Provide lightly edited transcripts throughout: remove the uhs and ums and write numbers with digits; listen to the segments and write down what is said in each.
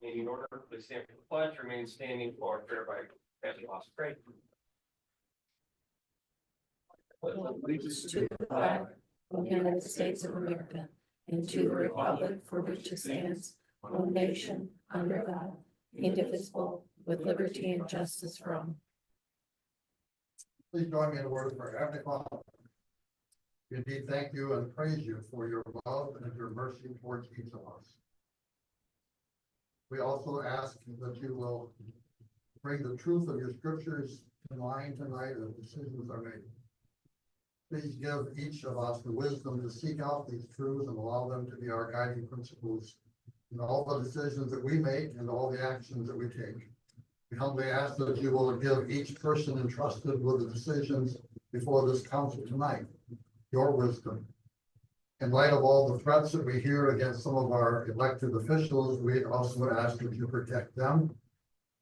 Meeting order, please stand for the pledge, remain standing for prayer by Pastor Lost. Great. Allegiance to the flag of the United States of America and to the republic for which it stands, one nation, under God, indivisible, with liberty and justice for all. Please join me in a word of prayer. Heavenly Father, we indeed thank you and praise you for your love and your mercy towards each of us. We also ask that you will bring the truth of your scriptures in line tonight as decisions are made. Please give each of us the wisdom to seek out these truths and allow them to be our guiding principles in all the decisions that we make and all the actions that we take. We humbly ask that you will give each person entrusted with the decisions before this council tonight your wisdom. In light of all the threats that we hear against some of our elected officials, we also ask that you protect them,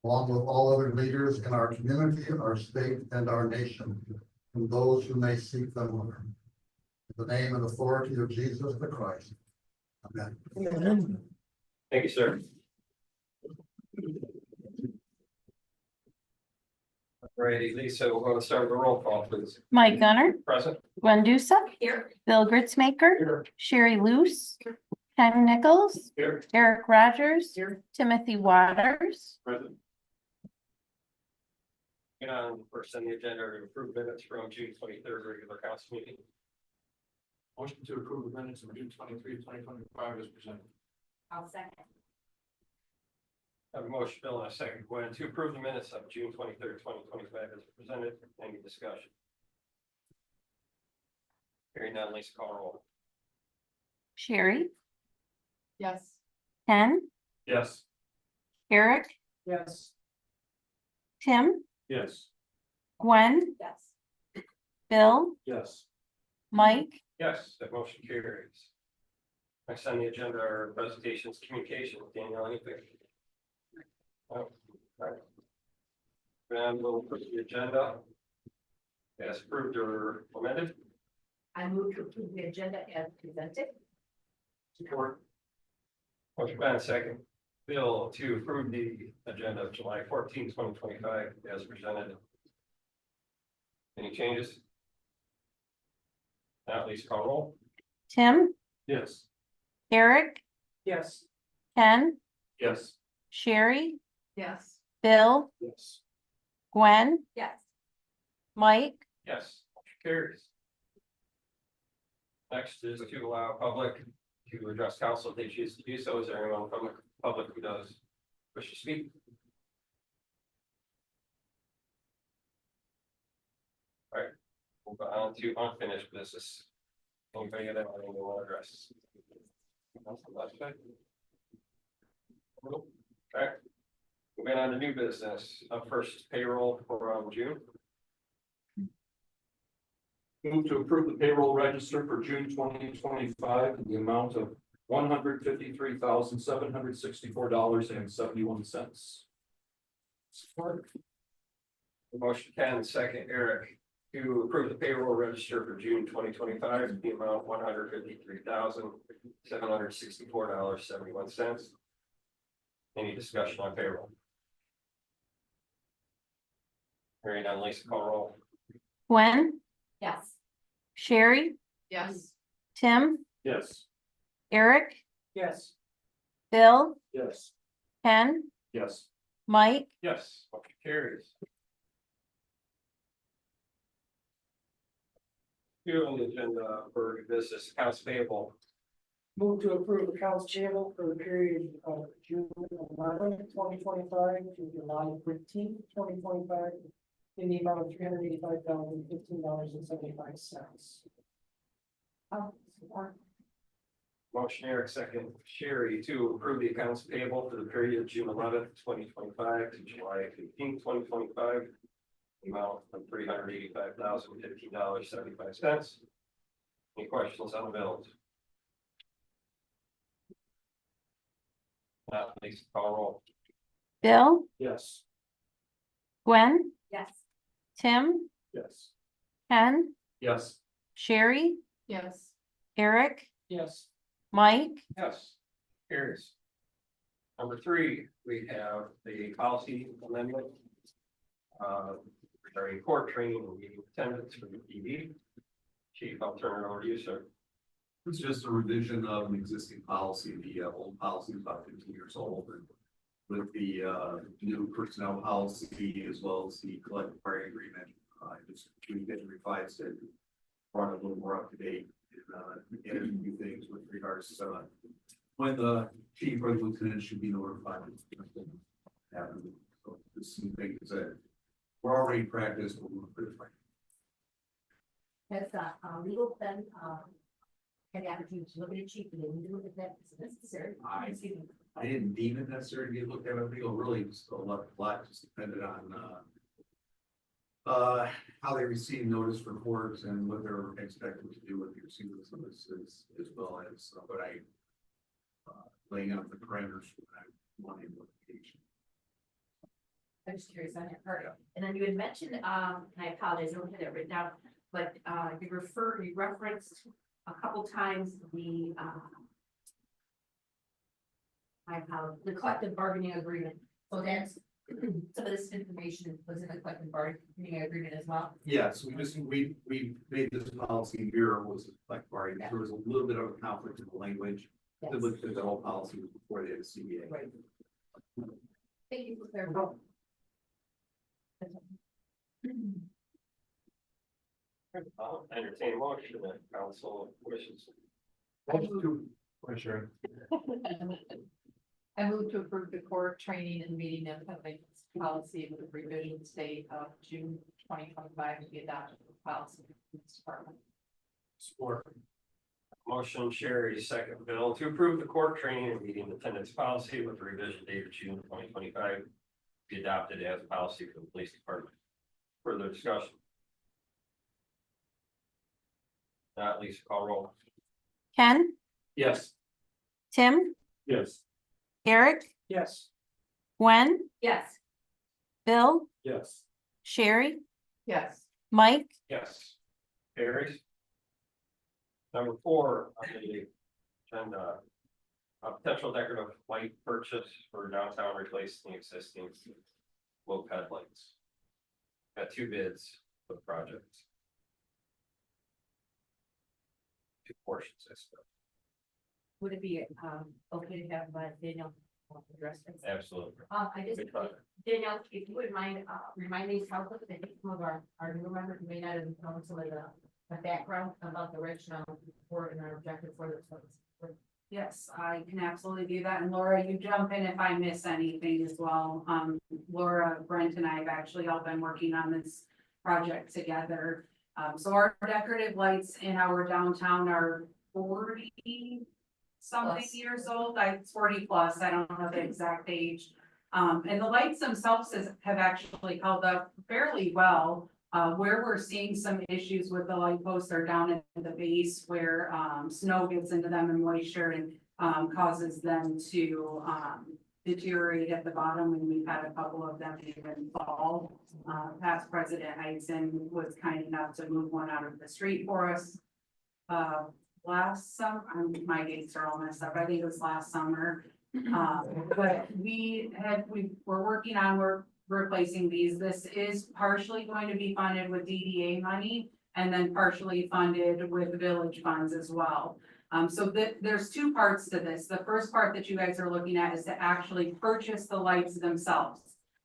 along with all other leaders in our community, our state, and our nation, from those who may seek them harm. In the name and authority of Jesus the Christ. Amen. Amen. Thank you, sir. Alrighty, Lisa, we're going to start with a roll call, please. Mike Gunner, Present. Gwen Dusa, Here. Bill Gritzmaker, Here. Sherry Luce, Ken Nichols, Here. Eric Rogers, Here. Timothy Waters, Present. And on first on the agenda, to approve minutes from June 23rd regular council meeting. Motion to approve the minutes of June 23, 2025 is presented. I'll second. I have a motion, Bill, and a second, Gwen, to approve the minutes of June 23rd, 2025 as presented. Any discussion? Hearing none, Lisa, call roll. Sherry, Yes. Ken, Yes. Eric, Yes. Tim, Yes. Gwen, Yes. Bill, Yes. Yes, Mike, that motion carries. Next on the agenda are presentations, communications. Danielle, anything? Oh, all right. Then we'll put the agenda as approved or amended. I move to approve the agenda as presented. Support. Motion by second. Bill to approve the agenda of July 14, 2025 as presented. Any changes? Now at least call roll. Tim, Yes. Eric, Yes. Ken, Yes. Sherry, Yes. Bill, Yes. Gwen, Yes. Mike, Yes, motion carries. Next is to allow public to address council if they choose to do so. Is there anyone from the public who does wish to speak? All right, we'll go on to unfinished business. Anybody have anything they want to address? Nope. All right. Moving on to new business. Up first is payroll for June. Move to approve the payroll register for June 2025 in the amount of $153,764.71. Support. Motion Ken, second Eric, to approve the payroll register for June 2025, the amount $153,764.71. Any discussion on payroll? Hearing none, Lisa, call roll. Gwen, Yes. Sherry, Yes. Tim, Yes. Eric, Yes. Bill, Yes. Ken, Yes. Mike, Yes, motion carries. Here on the agenda for business accounts payable. Move to approve accounts payable for the period of June 11, 2025 to July 15, 2025 in the amount of $385,015.75. Motion Eric, second Sherry, to approve the accounts payable for the period of June 11th, 2025 to July 15th, 2025. Amount of $385,015.75. Any questions on the bills? Not least call roll. Bill, Yes. Gwen, Yes. Tim, Yes. Ken, Yes. Sherry, Yes. Eric, Yes. Mike, Yes. Carries. Number 3, we have the policy amendment. Regarding court training and meeting attendance for the PD. Chief, I'll turn it over to you, sir. It's just a revision of an existing policy. The old policy is about 15 years old, and with the new personnel policy as well as the collective bargaining agreement, just tweaked it and revised it, brought it a little more up to date, and added a few things with regards to when the chief or the lieutenant should be notified. So this new thing is that we're already in practice, but we're pretty fine. Has legal been, had the opportunity to look at it cheap, and then do it if that's necessary? I didn't deem it necessary to get looked at. I think it really just a lot just depended on how they receive notice from courts and what they're expected to do with the receiver of this as well as, but I laying out the parameters for that money notification. I'm just curious on that part. And then you had mentioned, and I apologize, I don't have that written down, but you referenced a couple times the the collective bargaining agreement. So that's some of this information was in the collective bargaining agreement as well. Yes, we made this policy mirror was like bargaining. There was a little bit of a conflict in the language. Yes. It looked at the whole policy was before they had a CBA. Right. Thank you for clarifying. I'll entertain a motion that council wishes. Commissioner. I move to approve the court training and meeting implementation policy with the revision date of June 2025 to be adopted with policy of the police department. Support. Motion Sherry, second Bill, to approve the court training and meeting attendance policy with the revision date of June 2025. Be adopted as a policy for the police department. Further discussion? Not Lisa, call roll. Ken, Yes. Tim, Yes. Eric, Yes. Gwen, Yes. Bill, Yes. Sherry, Yes. Mike, Yes. Carries. Number 4 on the agenda. A potential decorative light purchase for downtown replacing the existing low headlights. Got 2 bids for the project. 2 portions, I suppose. Would it be okay to have Daniel address this? Absolutely. I just, Good project. Danielle, if you would mind, reminding us how, I think some of our new members may not have known some of the background about the original report and our objective for this. Yes, I can absolutely do that. And Laura, you jump in if I miss anything as well. Laura, Brent and I have actually all been working on this project together. So our decorative lights in our downtown are 40 something Plus. years old. It's 40 plus. I don't know the exact age. And the lights themselves have actually held up fairly well. Where we're seeing some issues with the light posts are down at the base where snow gets into them and moisture and causes them to deteriorate at the bottom, and we've had a couple of them even fall. Past President Heisen was kind enough to move one out of the street for us. Last summer, my dates are all messed up. I think it was last summer. But we're replacing these. This is partially going to be funded with DDA money and then partially funded with village funds as well. So there's 2 parts to this. The first part that you guys are looking at is to actually purchase the lights themselves.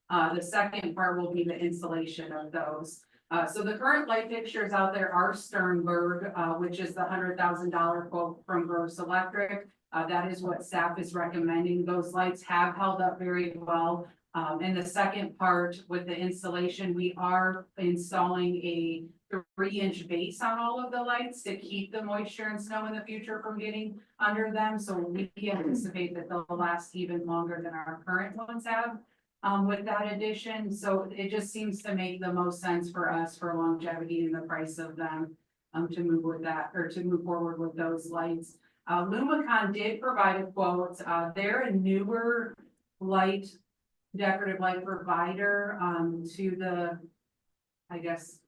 The second part will be the installation of those. So the current light fixtures out there are Sternberg, which is the $100,000 quote from Gross Electric. That is what staff is recommending. Those lights have held up very well. And the second part with the installation, we are installing a 3-inch base on all of the lights to keep the moisture and snow in the future from getting under them. So we anticipate that they'll last even longer than our current ones have with that addition. So it just seems to make the most sense for us for longevity and the price of them to move with that or to move forward with those lights. Lumicon did provide a quote. They're a newer decorative light provider to the, I guess,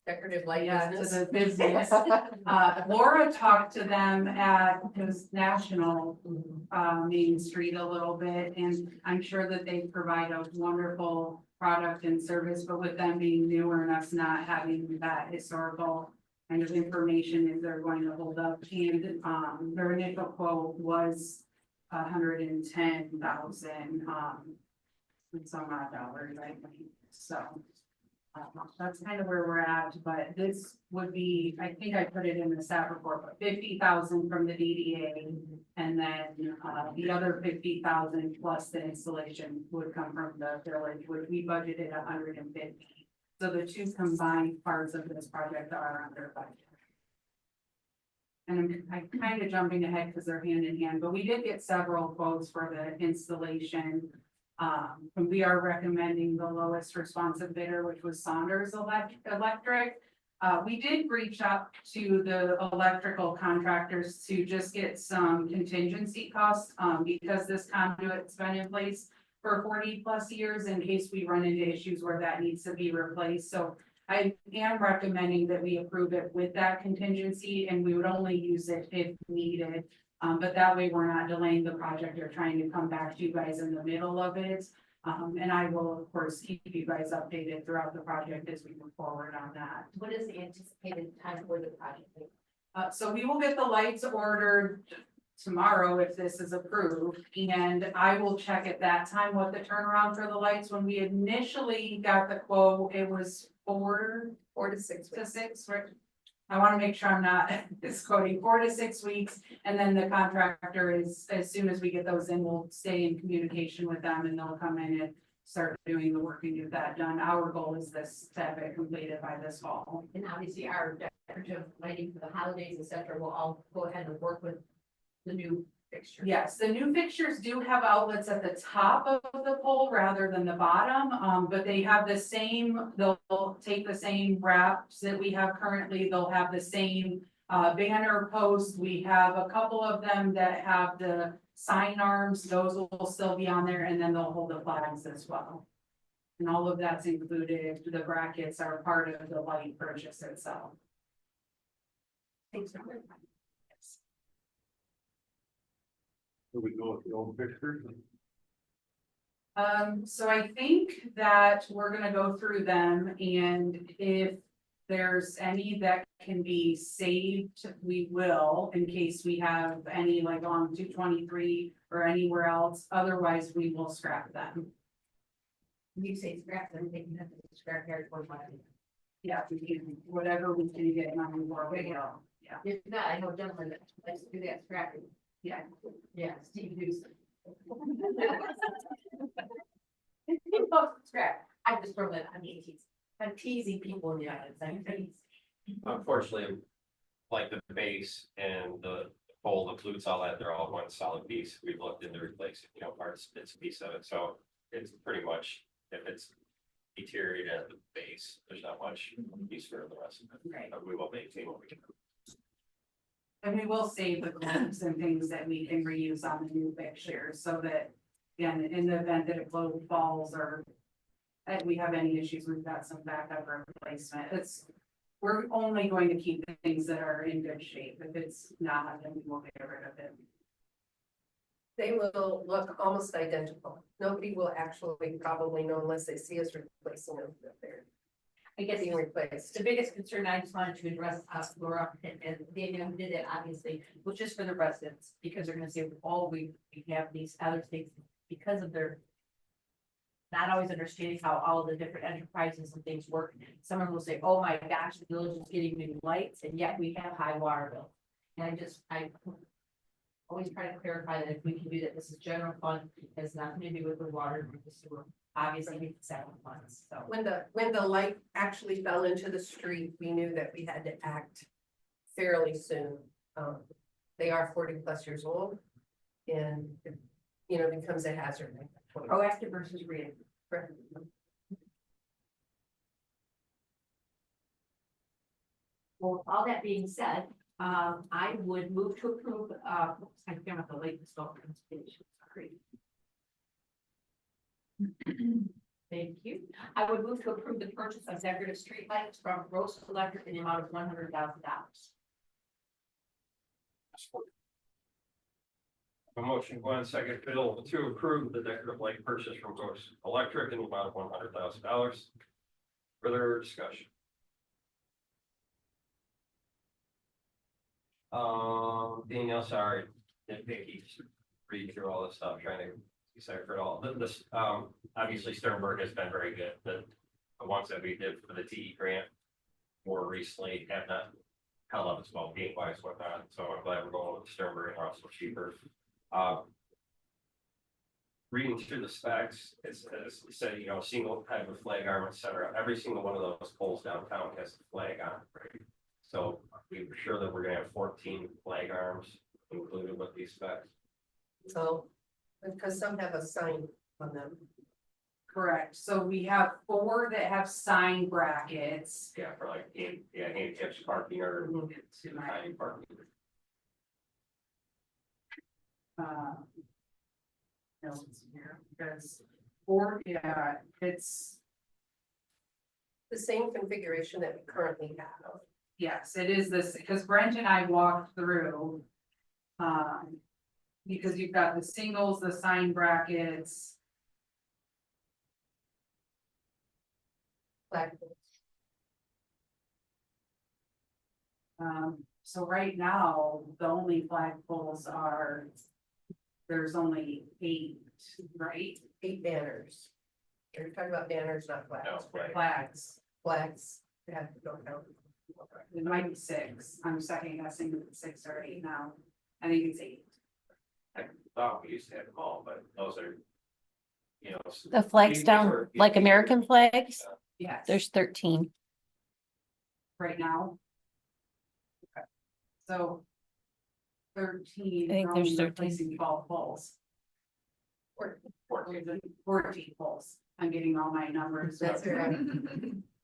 Decorative light Yeah, to business. the business. Laura talked to them at, it was National, Main Street a little bit, and I'm sure that they provide a wonderful product and service, but with them being newer and us not having that historical kind of information, if they're going to hold up, and, their initial quote was $110,000, and some odd dollars, I think, so. That's kind of where we're at, but this would be, I think I put it in the staff report, but 50,000 from the DDA. And then, the other 50,000 plus the installation would come from the village, which we budgeted 150. So the two combined parts of this project are under budget. And I'm kind of jumping ahead because they're hand in hand, but we did get several quotes for the installation. And we are recommending the lowest responsive bidder, which was Saunders Electric. We did reach out to the electrical contractors to just get some contingency costs, because this conduit's been in place for 40+ years in case we run into issues where that needs to be replaced. So I am recommending that we approve it with that contingency, and we would only use it if needed. But that way we're not delaying the project or trying to come back to you guys in the middle of it. And I will, of course, keep you guys updated throughout the project as we move forward on that. What is the anticipated time for the project? So we will get the lights ordered tomorrow if this is approved, and I will check at that time what the turnaround for the lights. When we initially got the quote, it was 4 to 6 weeks, right? I want to make sure I'm not misquoting, 4 to 6 weeks, and then the contractor is, as soon as we get those in, we'll stay in communication with them and they'll come in and start doing the work and get that done. Our goal is this, to have it completed by this fall. And obviously our decorative lighting for the holidays, et cetera, will all go ahead and work with the new fixture. Yes, the new fixtures do have outlets at the top of the pole rather than the bottom, but they have the same, they'll take the same wraps that we have currently, they'll have the same banner posts. We have a couple of them that have the sign arms, those will still be on there, and then they'll hold the flags as well. And all of that's included, the brackets are part of the light purchase itself. Thanks for Here we go with the old pictures. So I think that we're gonna go through them, and if there's any that can be saved, we will, in case we have any like on 223 or anywhere else. Otherwise, we will scrap them. You say scrap them, they can have to scrap yard for money. Yeah, we can, whatever we can get money for, we will. Yeah, If not, I know a gentleman that likes to do that scrapping. yeah. Yeah, Steve Newsom. Scrap. I just throw that, I'm teasing people in the audience, I'm teasing. Unfortunately, like the base and the pole, the flutes, all that, they're all one solid piece. We've looked into replacing, parts, bits, and piece of it, so it's pretty much, if it's deteriorated at the base, there's not much use for the rest of it. Right. But we will maintain what we can. And we will save the globes and things that we can reuse on the new fixtures, so that, again, in the event that a globe falls or if we have any issues, we've got some backup replacement. We're only going to keep the things that are in good shape. If it's not, then we will get rid of it. They will look almost identical. Nobody will actually probably know unless they see us replacing them. That they're I guess being replaced. the biggest concern I just wanted to address, Laura, and Daniel who did it, obviously, was just for the residents, because they're gonna say, oh, we have these other things, because of their not always understanding how all the different enterprises and things work. Someone will say, oh my gosh, the village is getting new lights, and yet we have high water bill. And I always try to clarify that if we can do that, this is general fund, it has nothing to do with the water or the sewer. Obviously, we can settle funds, so. When the light actually fell into the street, we knew that we had to act fairly soon. They are 40+ years old, and it becomes a hazard. Proactive versus reactive. Well, all that being said, I would move to approve, I came up with the latest. Thank you. I would move to approve the purchase of decorative streetlights from Rose Electric in the amount of $100,000. A motion, Gwen, second, Bill, to approve the decorative light purchase from Rose Electric in the amount of $100,000. Further discussion? Danielle, sorry, nitpicky, read through all this stuff, trying to decipher it all. This, obviously Sternberg has been very good. The ones that we did for the TE grant more recently have not held up as well paint wise, whatnot. So I'm glad we're going with Sternberg and also cheaper. Reading through the specs, it's said, you know, single type of flag arm, etc. Every single one of those poles downtown has a flag on it, right? So we're sure that we're gonna have 14 flag arms included with these specs. So, because some have a sign on them. Correct, so we have 4 that have sign brackets. Yeah, for like handicapped parking or To my, tiny parking. notes here, because 4, yeah, it's, The same configuration that we currently have. yes, it is this, because Brent and I walked through. Because you've got the singles, the sign brackets. Flagpoles. So right now, the only flagpoles are, there's only 8, right? 8 banners. You're talking about banners, not flags. No, flag. Flags, Flags. Yeah, don't count. it might be 6, I'm second guessing if it's 6 or 8 now, I think it's 8. I thought we used to have them all, but those are, you know. The flags these down are- like American flags. Yes. There's 13. Right now. Okay. So. 13. I think there's from 13. replacing 12 poles. 14. 14 poles, I'm getting all my numbers. That's right.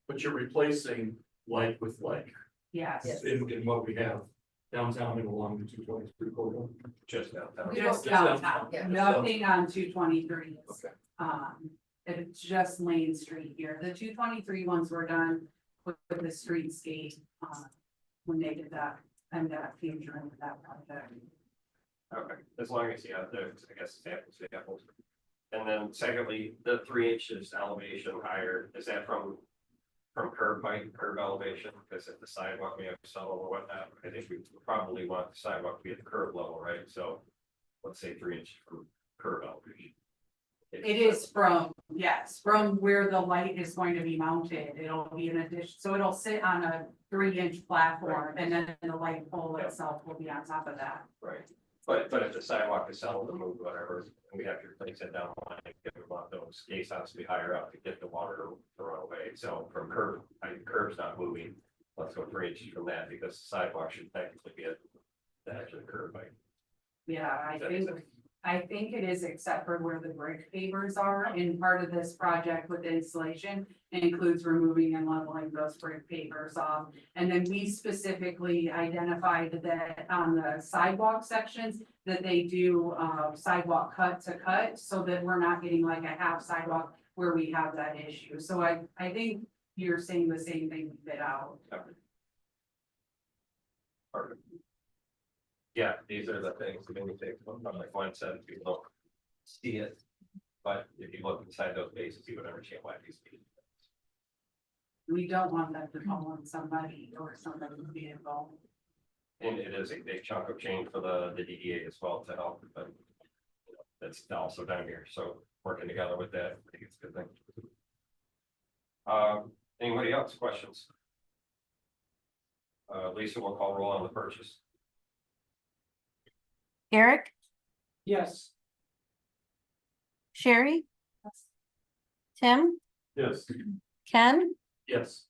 But you're replacing like with like, Yes. Yes. in what we have downtown and along the 223 corridor. Just downtown. Just Just downtown, yeah. nothing on 223. Okay. It's just Main Street here. The 223 ones were done with the streetscape, when they did that, and that future into that project. Okay, as long as, yeah, there's, I guess, apples to apples. And then secondly, the 3 inches elevation higher, is that from curb height, curb elevation? Because if the sidewalk we have some or whatnot, I think we probably want the sidewalk to be at the curb level, right? So let's say 3 inches from curb elevation. It is from, yes, from where the light is going to be mounted, it'll be an addition, so it'll sit on a 3-inch platform, and then the light pole Yeah. itself will be on top of that. Right, but if the sidewalk is settled and moved, whatever, and we have to replace it down the line, if we want those gates has to be higher up to get the water to run away. So from curb, curb's not moving, let's go 3 inches from that, because the sidewalk should technically be at the edge of the curb height. Yeah, That makes sense. I think it is, except for where the brick pavers are, and part of this project with the installation includes removing and leveling those brick pavers off. And then we specifically identified that on the sidewalk sections, that they do sidewalk cut to cut, so that we're not getting like a half sidewalk where we have that issue. So I think you're saying the same thing we did out. Perfect. Yeah, these are the things, when you take, like one said, if you don't see it, but if you look inside those bases, you would understand why these. We don't want that to fall on somebody or somebody's vehicle. And it is a big chunk of change for the DDA as well to help, but you know, that's also down here, so working together with that, I think it's a good thing. Anybody else, questions? Lisa will call roll on the purchase. Eric, Yes. Sherry, Tim, Yes. Ken, Yes.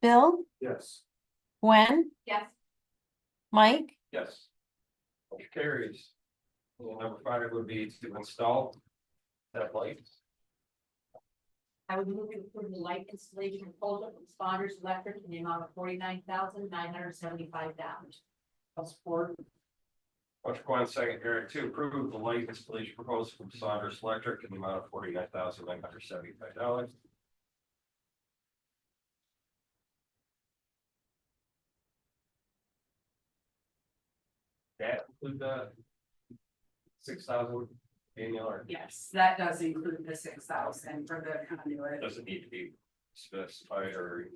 Bill, Yes. Gwen, Yes. Mike, Yes. Motion carries. And number 5 would be to install that light. I would move to approve the light installation proposal from Sponders Electric in the amount of $49,975. I'll support. Motion Gwen, second Eric, to approve the light installation proposal from Saunders Electric in the amount of $49,975. That include the 6,000 annual, or Yes, that does include the 6,000 for the conduit. does it need to be specified or?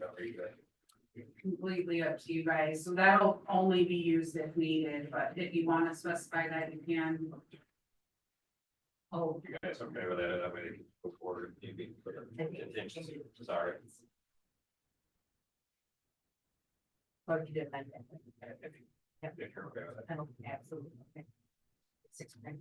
Completely up to you guys, so that'll only be used if needed, but if you want to specify that, you can. Oh, You guys okay with that? That way they can go forward, maybe for the contingency. Sorry. or you did that. If you're okay with that. I don't, absolutely. Okay. 6 grand.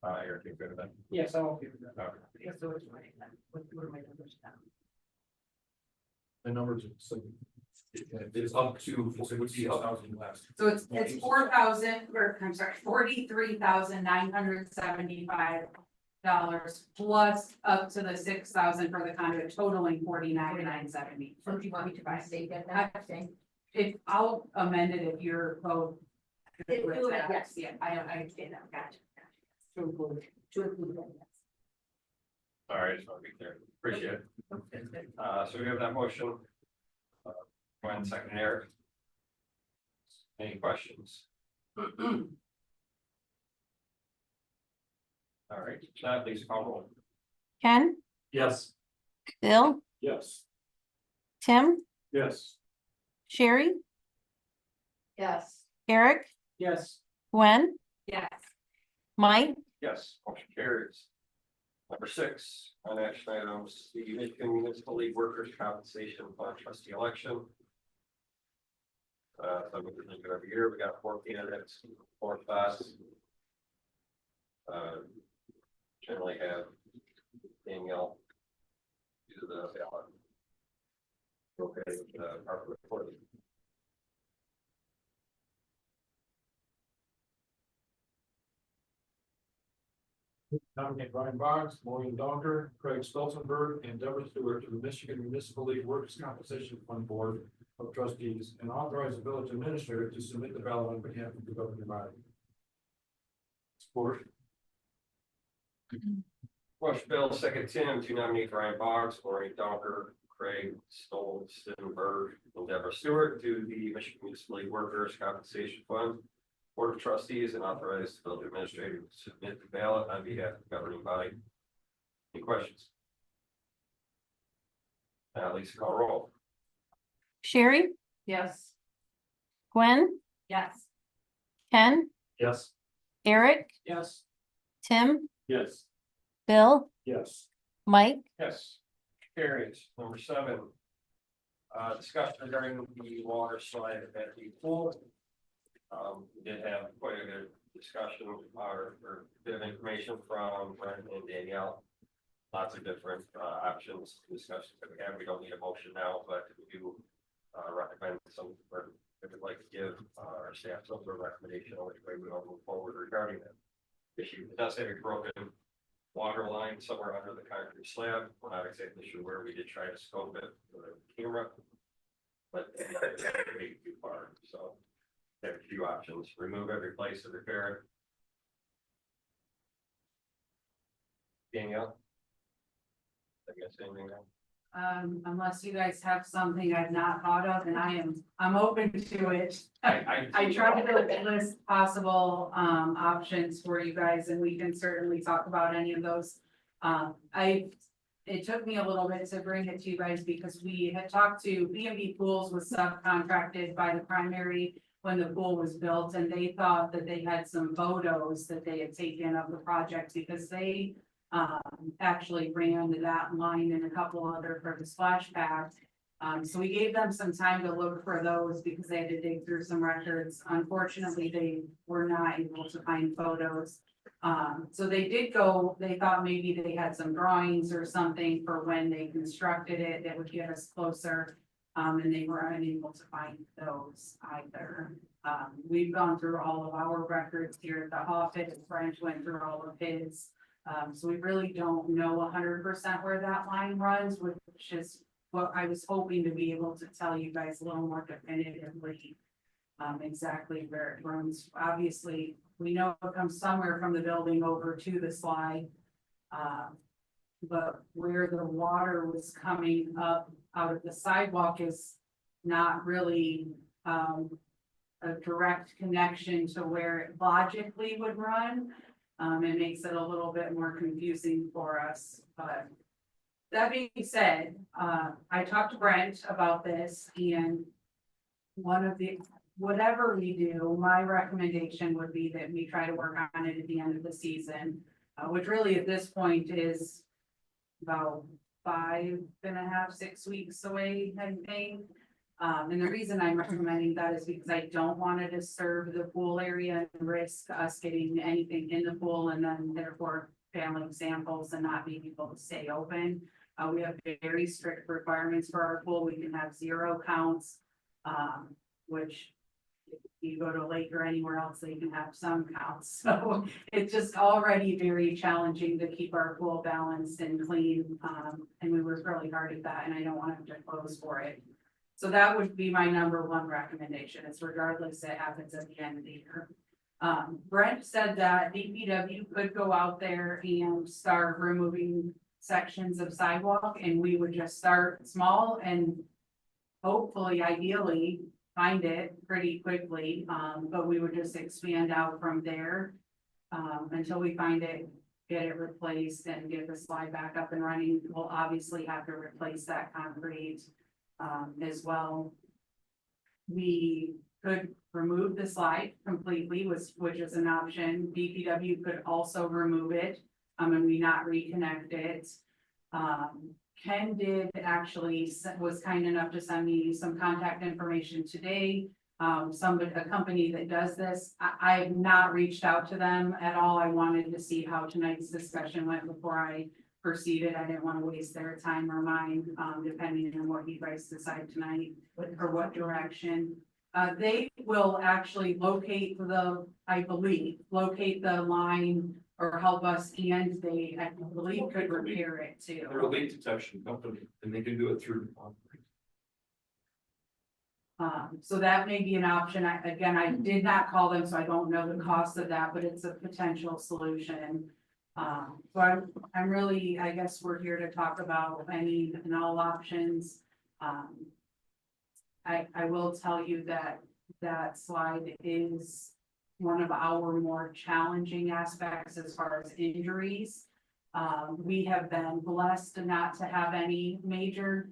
Eric, you good with that? Yes, I'm okay with that. Okay. Yeah, so it's right then. What are my numbers down? The numbers, so it's up to, it would be up last. So it's 4,000, or I'm sorry, $43,975 plus up to the 6,000 for the conduit, totaling 49,970. So do you want me to restate that? Okay. If I'll amend it if you're both. good with that. Yes, Yeah, I understand that, gotcha. To include. To include that, yes. All right, just want to be clear. Appreciate it. Okay, good. So we have that motion. Gwen, second Eric. Any questions? All right, that please call roll. Ken, Yes. Bill, Yes. Tim, Yes. Sherry, Yes. Eric, Yes. Gwen, Yes. Mike, Yes, motion carries. Number 6, on action items, the Michigan Municipal League Workers' Compensation Fund Trustee Election. So we do it every year. We got 4 candidates, 4 spots. Generally have Danielle do the ballot. Okay, with the proper reporting. Nominate Brian Boggs, Maureen Donker, Craig Stolzenberg, and Deborah Stewart to the Michigan Municipal League Workers' Compensation Fund Board of Trustees and authorize the village administrator to submit the ballot on behalf of the governing body. Support. Motion Bill, second Tim, to nominate Brian Boggs, Maureen Donker, Craig Stolzenberg, and Deborah Stewart to the Michigan Municipal League Workers' Compensation Fund Board of Trustees and authorize the village administrator to submit the ballot on behalf of the governing body. Any questions? Lisa, call roll. Sherry, Yes. Gwen, Yes. Ken, Yes. Eric, Yes. Tim, Yes. Bill, Yes. Mike, Yes. Carries. Number 7. Discussion regarding the water slide at the pool. We did have quite a good discussion or a bit of information from Brent and Danielle. Lots of different options, discussions that we have. We don't need a motion now, but we do recommend some, or if we'd like to give our staff some sort of recommendation on which way we want to move forward regarding that issue. It does have a broken water line somewhere under the concrete slab. We're not exactly sure where. We did try to scope it with a camera, but it may be too far, so. There are a few options: remove it, replace it, repair it. Danielle? I guess anything else? Unless you guys have something I've not thought of, and I'm open to it. I tried to list possible options for you guys, and we can certainly talk about any of those. It took me a little bit to bring it to you guys because we had talked to B&B Pools was subcontracted by the primary when the pool was built, and they thought that they had some photos that they had taken of the project because they actually ran that line and a couple other for the splash pad. So we gave them some time to look for those because they had to dig through some records. Unfortunately, they were not able to find photos. So they did go, they thought maybe they had some drawings or something for when they constructed it that would get us closer. And they were unable to find those either. We've gone through all of our records here at the office. Brent went through all of his. So we really don't know 100% where that line runs, which is what I was hoping to be able to tell you guys a little more definitively. exactly where it runs. Obviously, we know it comes somewhere from the building over to the slide. But where the water was coming up out of the sidewalk is not really, a direct connection to where it logically would run. It makes it a little bit more confusing for us, but that being said, I talked to Brent about this and whatever we do, my recommendation would be that we try to work on it at the end of the season, which really at this point is about 5.5, 6 weeks away, I think. And the reason I'm recommending that is because I don't want to disturb the pool area and risk us getting anything in the pool and then therefore failing samples and not being able to stay open. We have very strict requirements for our pool. We can have 0 counts, which if you go to a lake or anywhere else, they can have some counts. So it's just already very challenging to keep our pool balanced and clean. And we work really hard at that, and I don't want to have to close for it. So that would be my number 1 recommendation. It's regardless, it happens at the end of the year. Brent said that DPW could go out there and start removing sections of sidewalk, and we would just start small and hopefully, ideally, find it pretty quickly. But we would just expand out from there until we find it, get it replaced and get the slide back up and running. We'll obviously have to replace that concrete as well. We could remove the slide completely, which is an option. DPW could also remove it, and we not reconnect it. Ken did actually, was kind enough to send me some contact information today. A company that does this. I have not reached out to them at all. I wanted to see how tonight's discussion went before I proceeded. I didn't want to waste their time or mine, depending on what you guys decide tonight or what direction. They will actually locate locate the line or help us, and they, I believe, could repair it too. They're a leak detection company, and they can do it through. So that may be an option. I did not call them, so I don't know the cost of that, but it's a potential solution. So I'm really, I guess we're here to talk about any and all options. I will tell you that slide is one of our more challenging aspects as far as injuries. We have been blessed not to have any major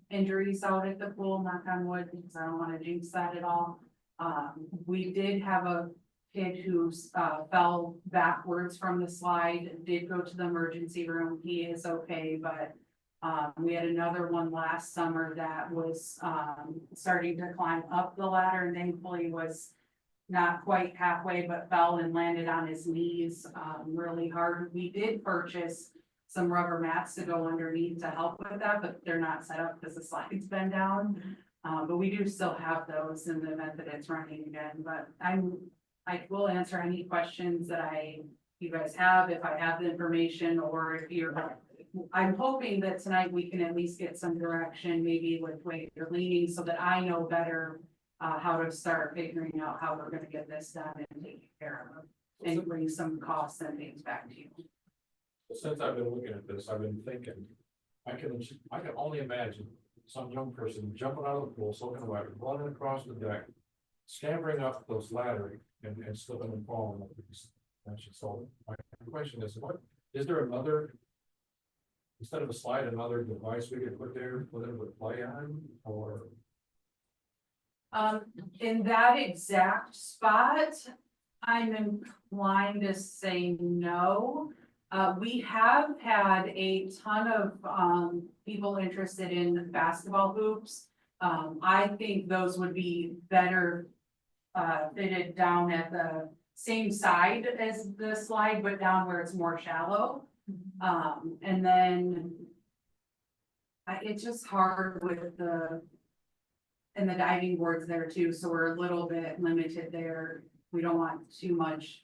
injuries out at the pool, knock on wood, because I don't want to jinx that at all. We did have a kid who fell backwards from the slide, did go to the emergency room. He is okay, but we had another one last summer that was starting to climb up the ladder and thankfully was not quite halfway, but fell and landed on his knees really hard. We did purchase some rubber mats to go underneath to help with that, but they're not set up because the slide's been down. But we do still have those in the event that it's running again. But I will answer any questions that you guys have, if I have the information, or if I'm hoping that tonight we can at least get some direction, maybe with weight or leaning, so that I know better how to start figuring out how we're gonna get this done and take care of it, and bring some costs and things back to you. Since I've been looking at this, I've been thinking, I can only imagine some young person jumping out of the pool, soaking wet, running across the deck, scampering up those ladders and slipping and falling. So my question is, is there another, instead of a slide, another device we could put there for them to play on, or? In that exact spot, I'm inclined to say no. We have had a ton of people interested in basketball hoops. I think those would be better fitted down at the same side as the slide, but down where it's more shallow. And then it's just hard with the diving boards there too, so we're a little bit limited there. We don't want too much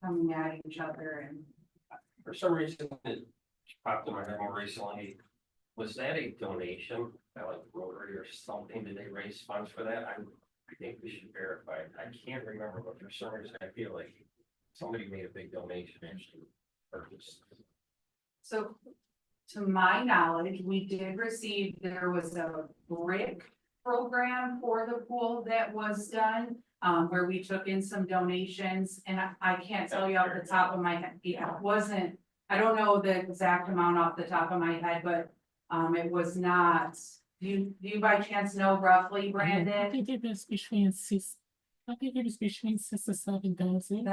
coming at each other. And For some reason, it popped in my head more recently. Was that a donation like Rotary or something, did they raise funds for that? I think we should verify. I can't remember, but for some reason, I feel like somebody made a big donation actually. Purchase. So to my knowledge, we did receive, there was a brick program for the pool that was done. Where we took in some donations and I can't tell you off the top of my head, it wasn't, I don't know the exact amount off the top of my head, but. It was not, do you by chance know roughly, I Brandon? think it was between six, I think it was between 6 and 7,000.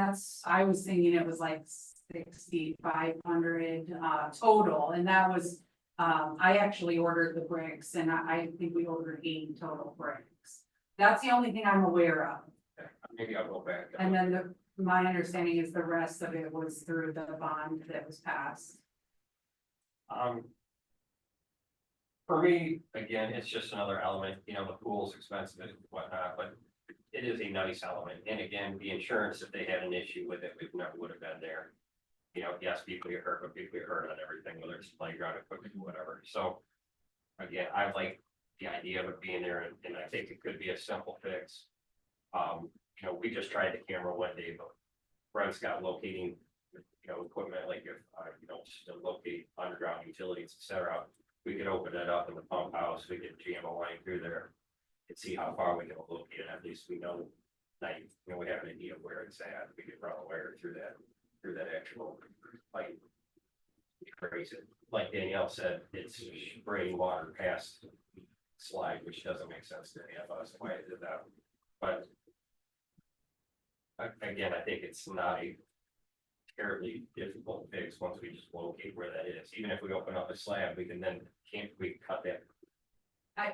I was thinking it was like 6,500 total, and that was, I actually ordered the bricks and I think we ordered 8 total bricks. That's the only thing I'm aware of. Maybe I'll go back. And then my understanding is the rest of it was through the bond that was passed. For me, again, it's just another element, you know, the pool's expensive and whatnot, but it is a nice element. And again, the insurance, if they had an issue with it, we never would have been there. You know, yes, people get hurt, but people get hurt on everything, whether it's playground equipment, whatever. So again, I like the idea of it being there and I think it could be a simple fix. You know, we just tried the camera one day, but Brent's got locating, you know, equipment like if, you know, just to locate underground utilities, et cetera. We could open it up in the pump house, we could jam a line through there and see how far we can locate it. At least we know, like, you know, we have an idea of where it's at. We could run a wire through that actual pipe. Crazy. Like Danielle said, it's spraying water past the slide, which doesn't make sense to any of us why it did that. But again, I think it's not a terribly difficult fix once we just locate where that is. Even if we open up a slab, we can then we cut that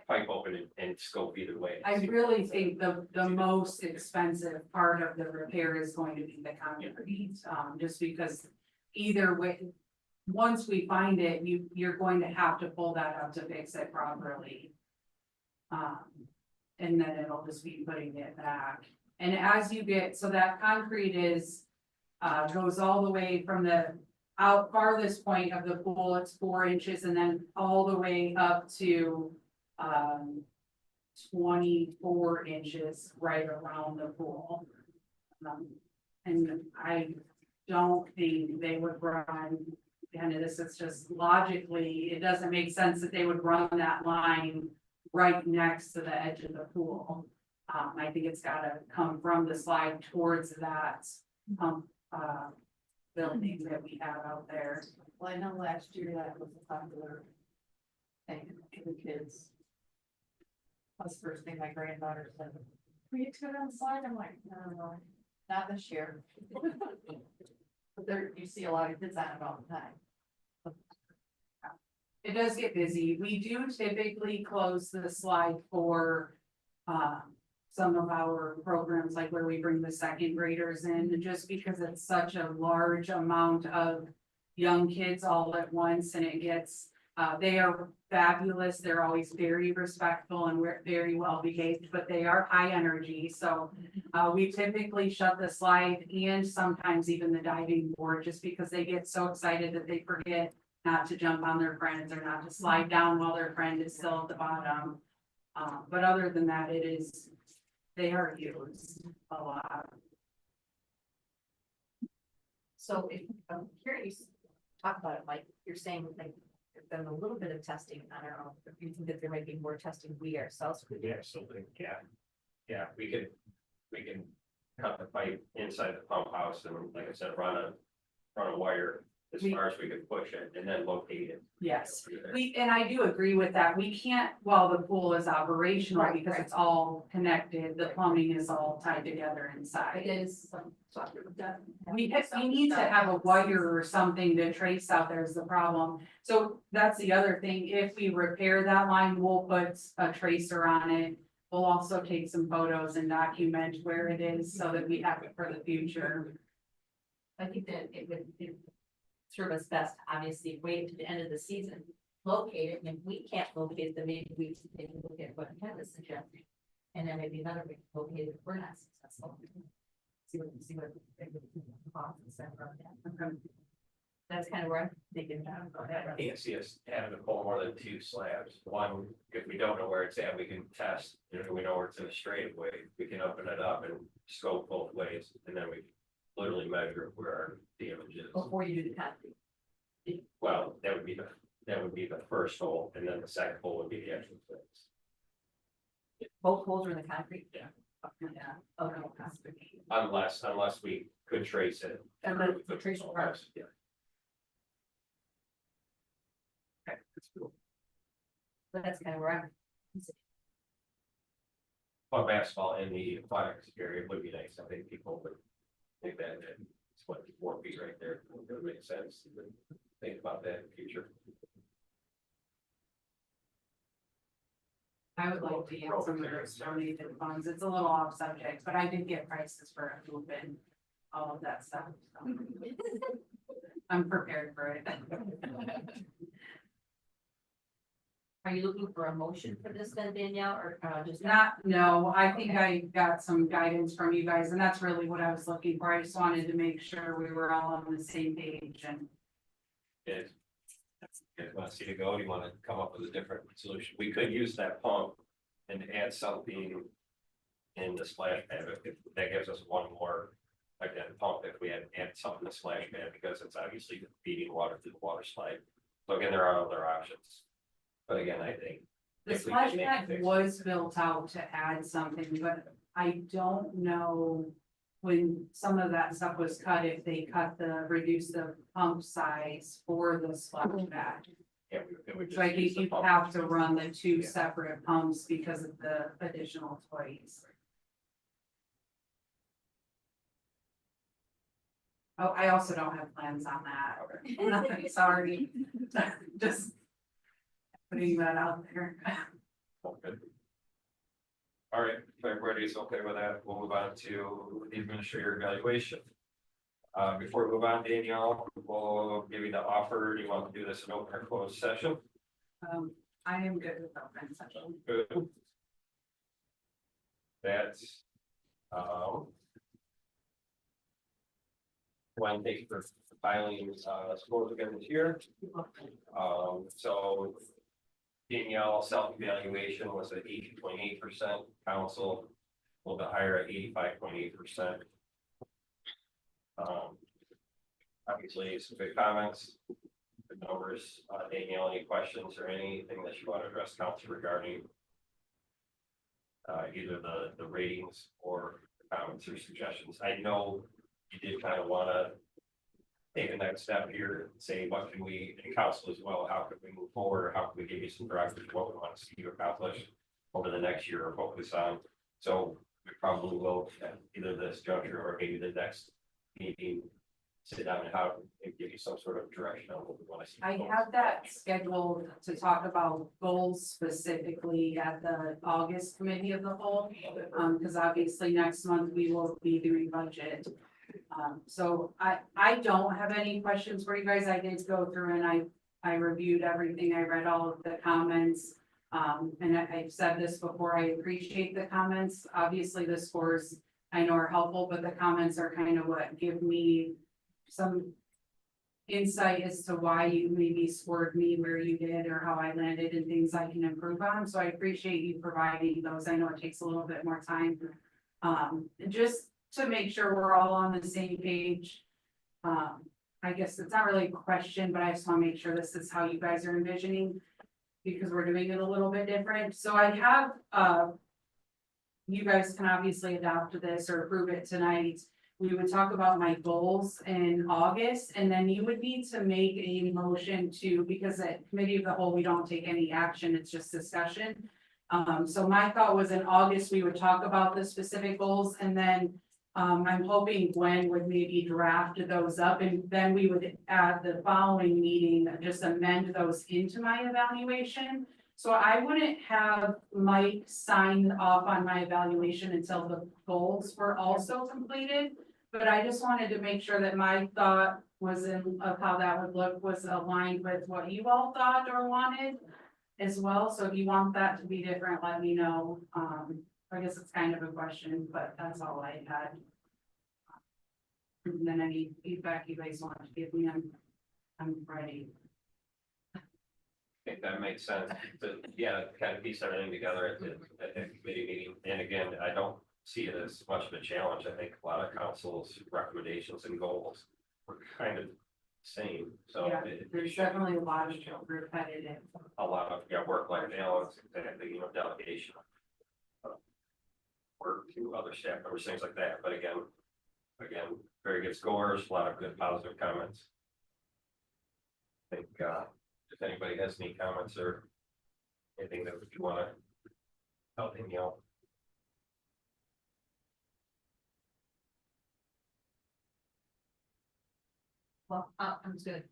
pipe open and scope either way. I really think the most expensive part of the repair is going to be the concrete, just because either way, once we find it, you're going to have to pull that up to fix it properly. And then it'll just be putting it back. And as you get, so that concrete is, goes all the way from the farthest point of the pool, it's 4 inches, and then all the way up to 24 inches right around the pool. And I don't think they would run, and this is just logically, it doesn't make sense that they would run that line right next to the edge of the pool. I think it's gotta come from the slide towards that building that we have out there. Well, I know last year that was a popular thing for the kids. That's the first thing my granddaughter said. Will you go down the slide? I'm like, no, not this year. But there, you see a lot of kids on it all the time. It does get busy. We do typically close the slide for some of our programs, like where we bring the second graders in, just because it's such a large amount of young kids all at once, and it gets, they are fabulous. They're always very respectful and we're very well behaved, but they are high energy. So we typically shut the slide and sometimes even the diving board, just because they get so excited that they forget not to jump on their friends or not to slide down while their friend is still at the bottom. But other than that, they are used a lot. So if I'm curious, talk about it, like you're saying, like there's been a little bit of testing. I don't know if you think that there might be more testing we ourselves could do. Yeah, absolutely. Yeah, we can cut the pipe inside the pump house and like I said, run a wire as far as we could push it and then locate it. Yes, Through there. and I do agree with that. We can't, while the pool is operational, Right, because right. it's all connected, the plumbing is all tied together It inside. is. We need to have a wire or something to trace out, there's the problem. So that's the other thing, if we repair that line, we'll put a tracer on it. We'll also take some photos and document where it is so that we have it for the future. I think that it would serve us best, obviously, wait to the end of the season, locate it, and if we can't locate it, then maybe we can look at what Ken is suggesting. And then maybe another way to locate it if we're not successful. See what the costs and stuff like that. That's kind of where I'm thinking. I can't see us having to pull more than 2 slabs. One, if we don't know where it's at, we can test, we know where it's in a straightaway, we can open it up and scope both ways, and then we literally measure where our damage is. Before you do the concrete. Well, that would be the first hole, and then the second hole would be the actual fix. Both holes are in the concrete? Yeah. Yeah, okay, concrete. Unless we could trace it. And then the trace part. Yeah. Okay, that's cool. But that's kind of where I'm. But asphalt in the aquatics area would be nice. I think people would think that it's 4 feet right there. It would make sense to think about that in the future. I would like to get some of those donated funds. It's a little off subject, but I did get prices for a loop and all of that stuff. So. I'm prepared for it. Are you looking for a motion for this then, Danielle, or just? No, I think I got some guidance from you guys, and that's really what I was looking for. I just wanted to make sure we were all on the same page and. If you want to see it go, do you want to come up with a different solution? We could use that pump and add something in the splash pad. If that gives us one more, like that pump, if we add something to splash pad, because it's obviously feeding water through the water slide. So again, there are other options. But again, I think. The if we splash can make pad it fix- was built out to add something, but I don't know. When some of that stuff was cut, if they reduce the pump size for the splash pad. Yeah, we would So I just use think the you pump. have to run the 2 Yeah. separate pumps because of the additional toys. Oh, I also don't have plans on that. Nothing, sorry. Just putting that out there. Okay. All right, if everybody's okay with that, we'll move on to the administrator evaluation. Before we move on, Danielle, we'll give you the offer. Do you want to do this in open or closed session? I am good with open session. Good. That's, one, thank you for filing, scores again this year. So Danielle self-evaluation was at 80.8%, council a little bit higher at 85.8%. Obviously, some good comments, good numbers. Danielle, any questions or anything that you want to address council regarding either the ratings or the comments or suggestions? I know you did kind of want to take the next step here and say, what can we, in council as well, how can we move forward? How can we give you some direction, what we want to see you accomplish over the next year or focus on? So we probably will at either this juncture or maybe the next meeting, sit down and give you some sort of direction on what we want to see. I have that scheduled to talk about goals specifically at the August committee of the whole. Because obviously next month we will be doing budget. So I don't have any questions for you guys. I did go through and I reviewed everything. I read all of the comments. And I've said this before, I appreciate the comments. Obviously the scores I know are helpful, but the comments are kind of what give me some insight as to why you maybe scored me where you did or how I landed and things I can improve on. So I appreciate you providing those. I know it takes a little bit more time. Just to make sure we're all on the same page. I guess it's not really a question, but I just want to make sure this is how you guys are envisioning because we're doing it a little bit different. So I have, you guys can obviously adopt this or approve it tonight. We would talk about my goals in August, and then you would need to make a motion to, because at committee of the whole, we don't take any action, it's just discussion. So my thought was in August, we would talk about the specific goals, and then I'm hoping Gwen would maybe draft those up, and then we would at the following meeting, just amend those into my evaluation. So I wouldn't have Mike sign off on my evaluation until the goals were also completed. But I just wanted to make sure that my thought was of how that would look was aligned with what you all thought or wanted as well. So if you want that to be different, let me know. I guess it's kind of a question, but that's all I had. And then any feedback you guys want to give me on I'm ready. I think that makes sense, to, yeah, kind of piece everything together at the committee meeting, and again, I don't see it as much of a challenge, I think a lot of council's recommendations and goals were kind of same, so. Yeah, it there's should- definitely a lot of group headed in. A lot of, yeah, work-life balance, exactly, you know, delegation. Work to other staff members, things like that, but again, very good scores, a lot of good positive comments. I think, if anybody has any comments or anything that you wanna help me out. Well, I'm just gonna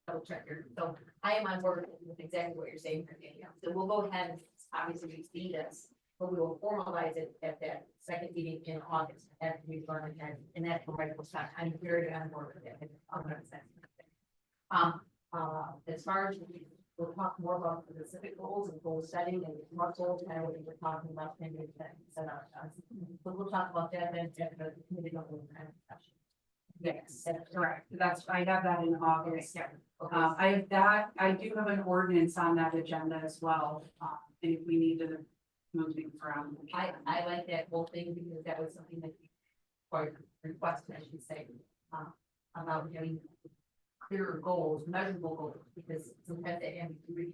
double check here. So I am on board with exactly what you're saying. Danielle. So we'll go ahead and obviously we've seen this, but we will formalize it at that second meeting in August after we've gone ahead and that's the right time. I'm very on board with that. 100%. As far as we'll talk more about the specific goals and goal setting and smart goals, kind of what we were talking about. And but we'll talk about that then after the committee level kind of discussion. Yes, that's correct. I have that in August. Yeah. I have that, I do have an ordinance on that agenda as well, and if we need to move things around. we can. I like that whole thing because that was something that you quite requested, I should say, about getting clearer goals, measurable goals, because sometimes that ambiguity,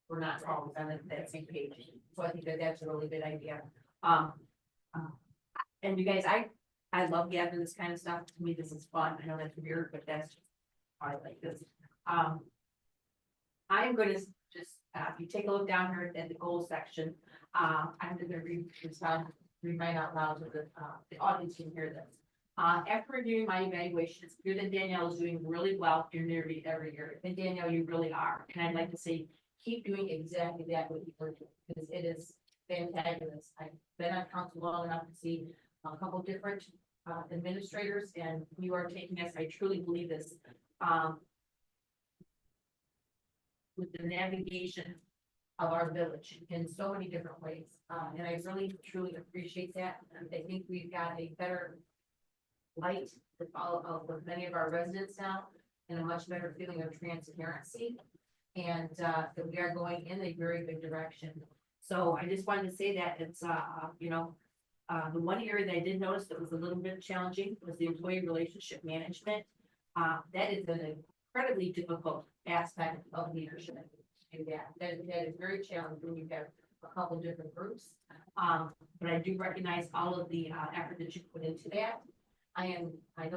we're not always on that same page. So I think that that's a really good idea. And you guys, I love gathering this kind of stuff. To me, this is fun. I know that's weird, but that's just how I like this. I am going to just, if you take a look down here at the goals section, I'm going to read this out, read mine out loud so that the audience can hear this. After reviewing my evaluation, it's clear that Danielle is doing really well in nearly every year. And Danielle, you really are. And I'd like to say, keep doing exactly that what you were doing, because it is fantabulous. I've been on council long enough to see a couple different administrators, and you are taking us, I truly believe this, with the navigation of our village in so many different ways. And I really truly appreciate that. And I think we've got a better light to follow up with many of our residents now, and a much better feeling of transparency. And that we are going in a very good direction. So I just wanted to say that it's, you know, the one area that I did notice that was a little bit challenging was the employee relationship management. That is an incredibly difficult aspect of leadership. And that is very challenging when you have a couple different groups. But I do recognize all of the effort that you put into that. I know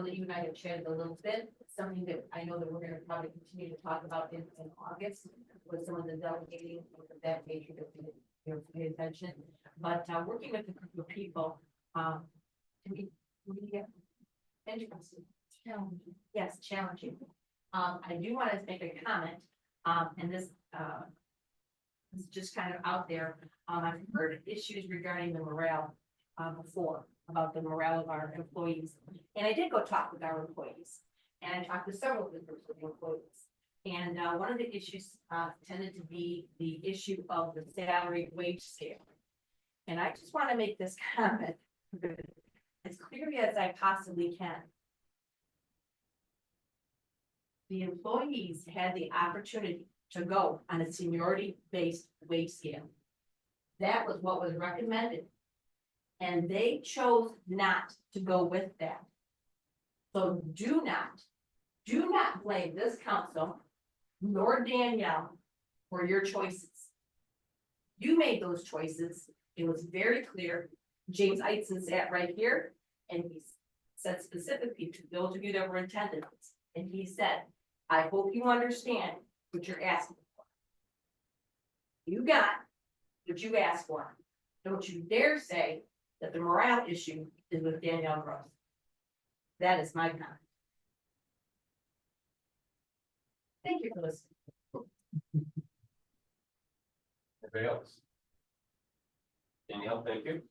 that you and I have chatted a little bit, something that I know that we're gonna probably continue to talk about in August with some of the delegating of that nature that we, you know, pay attention. But working with a group of people, to be interesting. Challenging. Yes, challenging. I do want to make a comment, and this is just kind of out there. I've heard issues regarding the morale before, about the morale of our employees. And I did go talk with our employees, and I talked to several different employees. And one of the issues tended to be the issue of the salary wage scale. And I just want to make this comment as clearly as I possibly can. The employees had the opportunity to go on a seniority-based wage scale. That was what was recommended. And they chose not to go with that. So do not blame this council nor Danielle for your choices. You made those choices. It was very clear. James Eitzen sat right here and he said specifically to those of you that were in attendance, and he said, I hope you understand what you're asking for. You got what you asked for. Don't you dare say that the morale issue is with Danielle Gross. That is my comment. Thank you for listening. Anybody else? Danielle, thank you.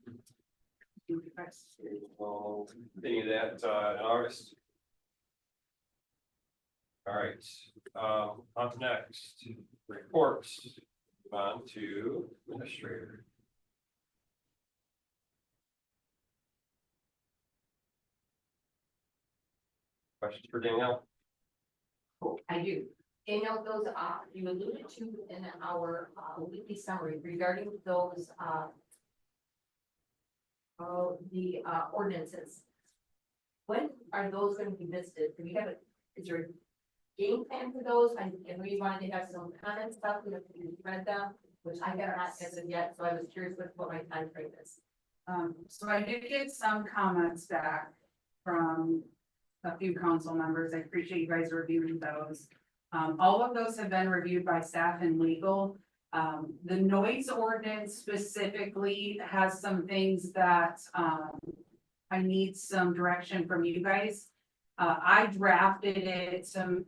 We'll continue that in August. All right, on to next reports. Move on to administrator. Questions for Danielle? I do. Danielle, those, you alluded to in our, weekly summary regarding those, the ordinances. When are those gonna be visited? Do we have a, is there a game plan for those? And we wanted to have some comments about them, if you read them, which I have not as of yet, so I was curious what my time frame is. So I did get some comments back from a few council members. I appreciate you guys reviewing those. All of those have been reviewed by staff and legal. The noise ordinance specifically has some things that, I need some direction from you guys. I drafted it to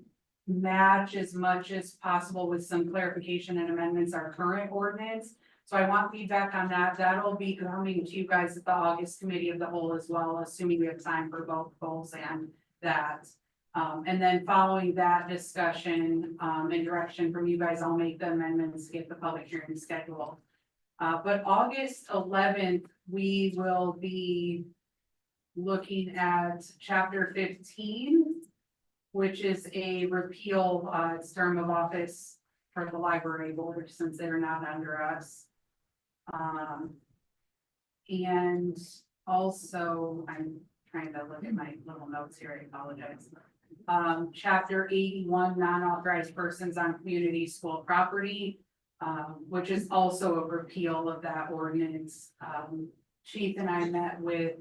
match as much as possible with some clarification and amendments our current ordinance. So I want feedback on that. That'll be coming to you guys at the August committee of the whole as well, assuming we have time for both goals and that. And then following that discussion, and direction from you guys, I'll make the amendments to get the public hearing scheduled. But August 11th, we will be looking at chapter 15, which is a repeal, its term of office for the library board, since they're not under us. And also, I'm trying to look at my little notes here, I apologize. Chapter 81, non-authorized persons on community school property, which is also a repeal of that ordinance. Chief and I met with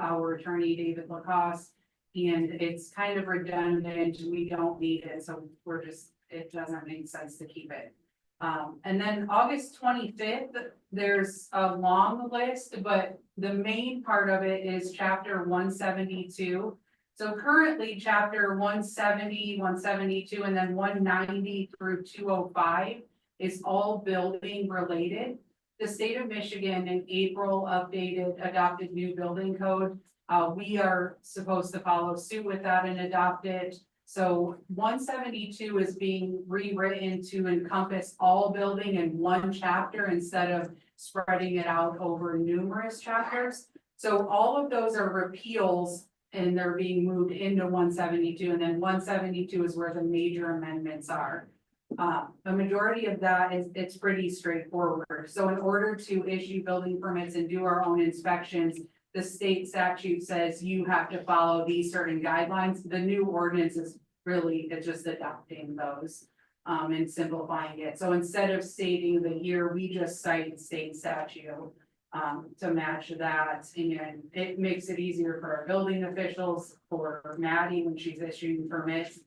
our attorney, David Lacoste, and it's kind of redundant. We don't need it, so we're just, it doesn't make sense to keep it. And then August 25th, there's a long list, but the main part of it is chapter 172. So currently chapter 170, 172, and then 190 through 205 is all building related. The state of Michigan in April adopted new building code. We are supposed to follow suit with that and adopt it. So 172 is being rewritten to encompass all building in one chapter instead of spreading it out over numerous chapters. So all of those are repeals and they're being moved into 172, and then 172 is where the major amendments are. A majority of that is, it's pretty straightforward. So in order to issue building permits and do our own inspections, the state statute says you have to follow these certain guidelines. The new ordinance is really just adopting those and simplifying it. So instead of stating the year, we just cite state statute to match that. And it makes it easier for our building officials, for Maddie when she's issuing permits.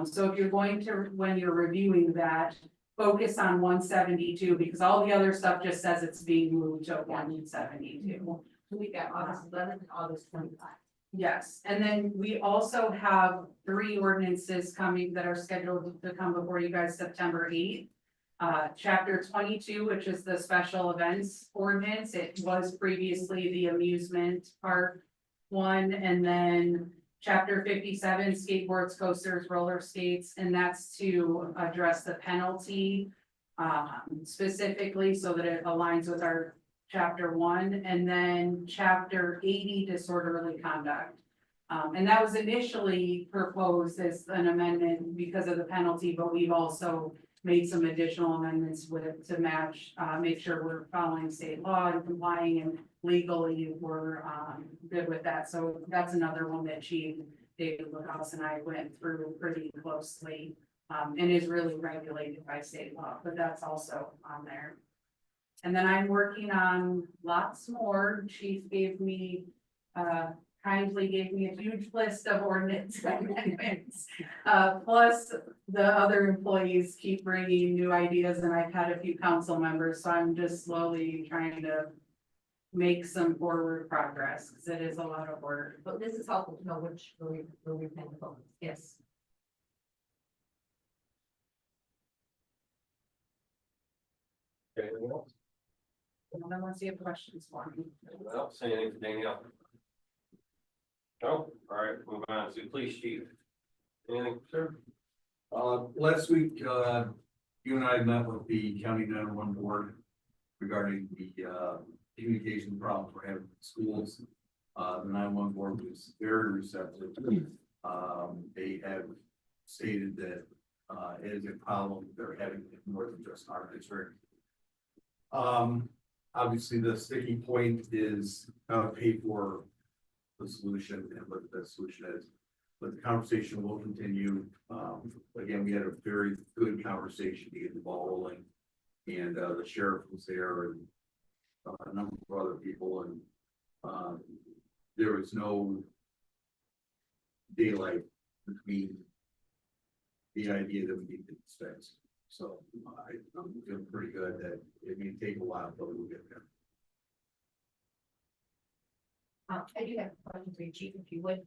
So if you're going to, when you're reviewing that, focus on 172 because all the other stuff just says it's being moved to 172. We got August 11th and August 25th. Yes, and then we also have 3 ordinances coming that are scheduled to come before you guys September 8th. Chapter 22, which is the special events ordinance. It was previously the amusement park one, and then chapter 57, skateboards, coasters, roller skates, and that's to address the penalty specifically so that it aligns with our chapter 1, and then chapter 80, disorderly conduct. And that was initially proposed as an amendment because of the penalty, but we've also made some additional amendments with it to match, make sure we're following state law and complying, and legally we're good with that. So that's another one that Chief David Lacoste and I went through pretty closely, and is really regulated by state law, but that's also on there. And then I'm working on lots more. Chief gave me, kindly gave me a huge list of ordinance amendments. Plus the other employees keep bringing new ideas, and I've had a few council members, so I'm just slowly trying to make some forward progress, because it is a lot of work. But this is helpful to know where we plan to focus. Yes. Anything else? Unless you have questions for me. Anyone else? Anything for Danielle? No? All right, move on to police chief. Anything, sir? Last week, you and I met with the county 911 board regarding the communication problems we're having in schools. The 911 board was very receptive. They have stated that, it is a problem they're having in more than just our district. Obviously, the sticking point is how to pay for the solution and what the best solution is. But the conversation will continue. Again, we had a very good conversation to get the ball rolling. And, the sheriff was there and a number of other people and, there was no daylight between the idea that we need to dispense. So I'm feeling pretty good that it may take a while, but we'll get there. I do have a question for you, Chief, if you would.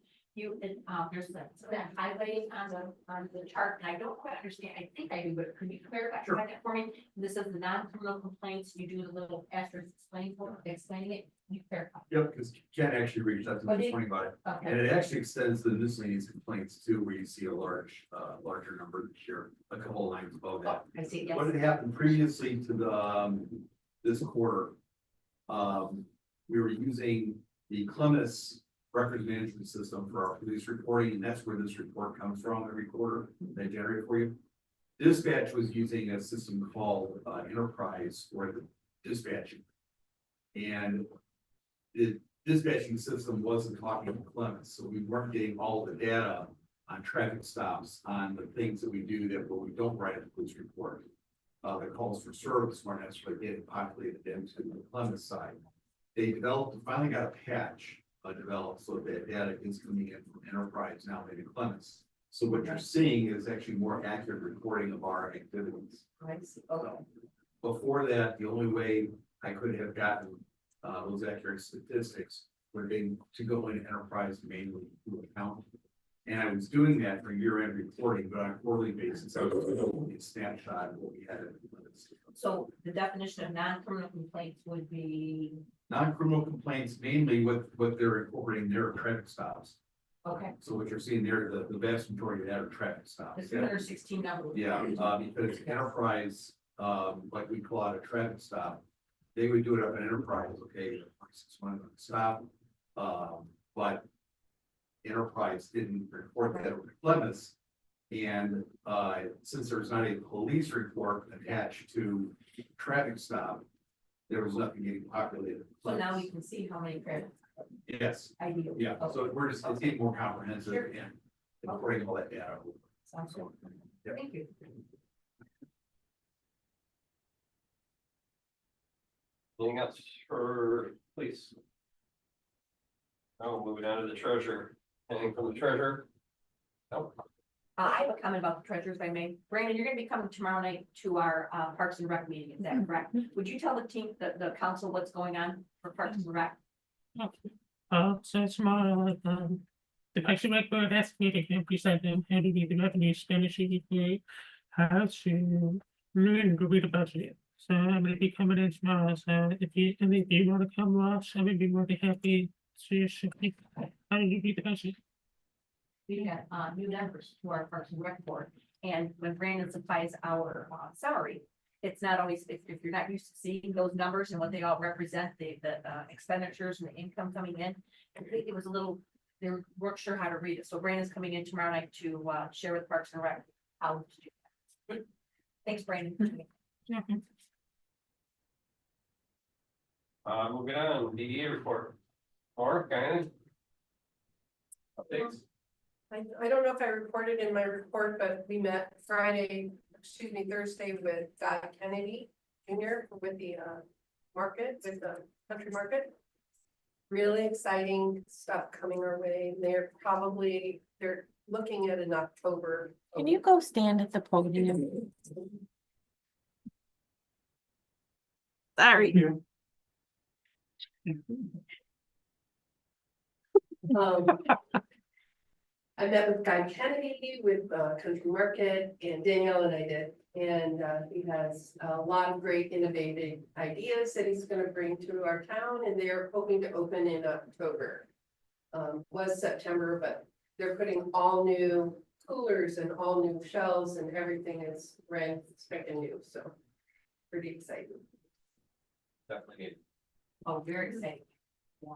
There's that highlighting on the chart, and I don't quite understand. I think I do, but could you clarify Sure. that for me? This is the non-criminal complaints. You do the little asterisk explaining it. You clarify. Yep, because Ken actually reached out to me this morning about it. Okay. And it actually extends to the miscellaneous complaints too, where you see a larger number this year, a couple of lines above that. I see. Yes. What had happened previously to the, this quarter? We were using the Clemens records management system for our police reporting, and that's where this report comes from every quarter they generate for you. Dispatch was using a system called Enterprise for the dispatching. And the dispatching system wasn't talking to Clemens, so we weren't getting all the data on traffic stops, on the things that we do that, but we don't write a police report. The calls for service weren't necessarily getting populated into the Clemens side. They finally got a patch developed so that data is coming in from Enterprise now into Clemens. So what you're seeing is actually more accurate reporting of our activities. I see. Okay. Before that, the only way I could have gotten those accurate statistics would have been to go into Enterprise manually to account. And I was doing that for year-end reporting, but on a quarterly basis, I was doing a snapshot of what we had. So the definition of non-criminal complaints would be, Non-criminal complaints, mainly what they're incorporating their traffic stops. okay, So what you're seeing there, the vast majority of that are traffic stops. the 316 number. Yeah, because Enterprise, like we call out a traffic stop, they would do it up in Enterprise, okay, one stop. But Enterprise didn't report that over to Clemens. And, since there's not a police report attached to traffic stop, there was nothing getting populated. So now we can see how many credits. Yes, I do. yeah, so we're just, it's getting more comprehensive Sure. and bringing all that data. Sounds good. Yep. Thank you. Anything else for police? Oh, moving on to the treasurer. Anything from the treasurer? Nope. I have a comment about the treasures I made. Brandon, you're gonna be coming tomorrow night to our Parks and Rec meeting, is that correct? Would you tell the team, the council, what's going on for Parks and Rec? So tomorrow, the Parks and Rec Board asked me to come present them having the revenue expenditure report, how to learn and read the budget. So I'm gonna be coming in tomorrow, so if you wanna come watch, I would be more than happy to show you how to read the budget. We got new members to our Parks and Rec board, and when Brandon supplies our salary, it's not always, if you're not used to seeing those numbers and what they all represent, the expenditures and the income coming in, I think it was a little, they weren't sure how to read it. So Brandon's coming in tomorrow night to share with Parks and Rec how to do that. Thanks, Brandon. Moving on, DDA report. Or, Diana? Updates? I don't know if I reported in my report, but we met Thursday with Guy Kennedy Jr. with the market, with the country market. Really exciting stuff coming our way. They're looking at an October. Can you go stand at the podium? Sorry. I met with Guy Kennedy with Country Market and Danielle and I did. And he has a lot of great innovative ideas that he's going to bring to our town, and they're hoping to open in October. Was September, but they're putting all new coolers and all new shelves and everything is brand spanking new. So pretty exciting. Definitely. Oh, very exciting.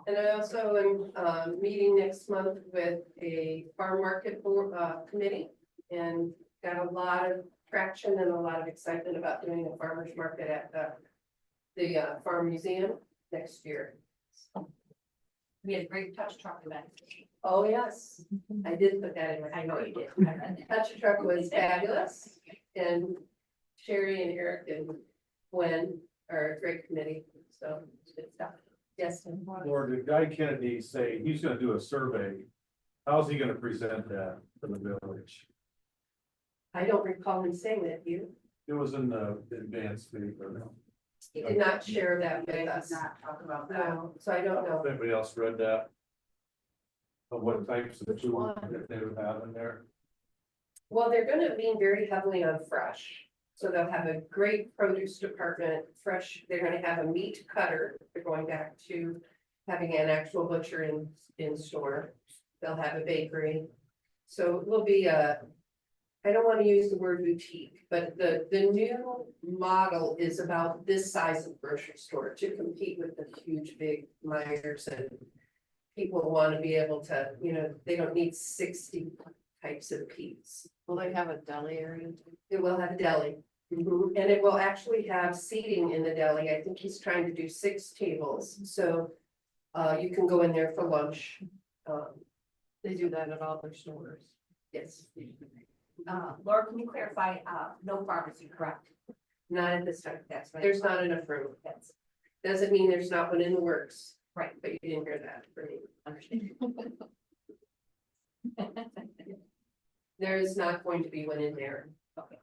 And I also am meeting next month with a farm market board committee and got a lot of traction and a lot of excitement about doing a farmer's market at the Farm Museum next year. We had a great touch truck event. Oh, yes, I did put that in. my- I know you did. I read that. Touch a Truck was fabulous, and Sherry and Eric and Gwen are a great committee, so it's good stuff. Yes, Or did Guy Kennedy say he's gonna do a survey? How's he gonna present that to the village? I don't recall him saying that, you, It was in the advanced paper. he did not share that They with did us. not talk about that. No, so I don't know. If anybody else read that? Of what types of food that they would have in there? Well, they're gonna lean very heavily on fresh. So they'll have a great produce department, fresh, they're gonna have a meat cutter, they're going back to having an actual butcher in store. They'll have a bakery. So it will be I don't wanna use the word boutique, but the new model is about this size of grocery store to compete with the huge big Myers, and people wanna be able to, they don't need 60 types of peas. Will they have a deli area? It will have a deli. And it will actually have seating in the deli. I think he's trying to do 6 tables, so you can go in there for lunch. They do that at all their stores. Yes, Laura, can you clarify, no pharmacy, correct? not at this time. That's right. There's not enough room. That's Doesn't mean there's not one in the works, right. but you didn't hear that from me. Understand. There is not going to be one in there. Okay.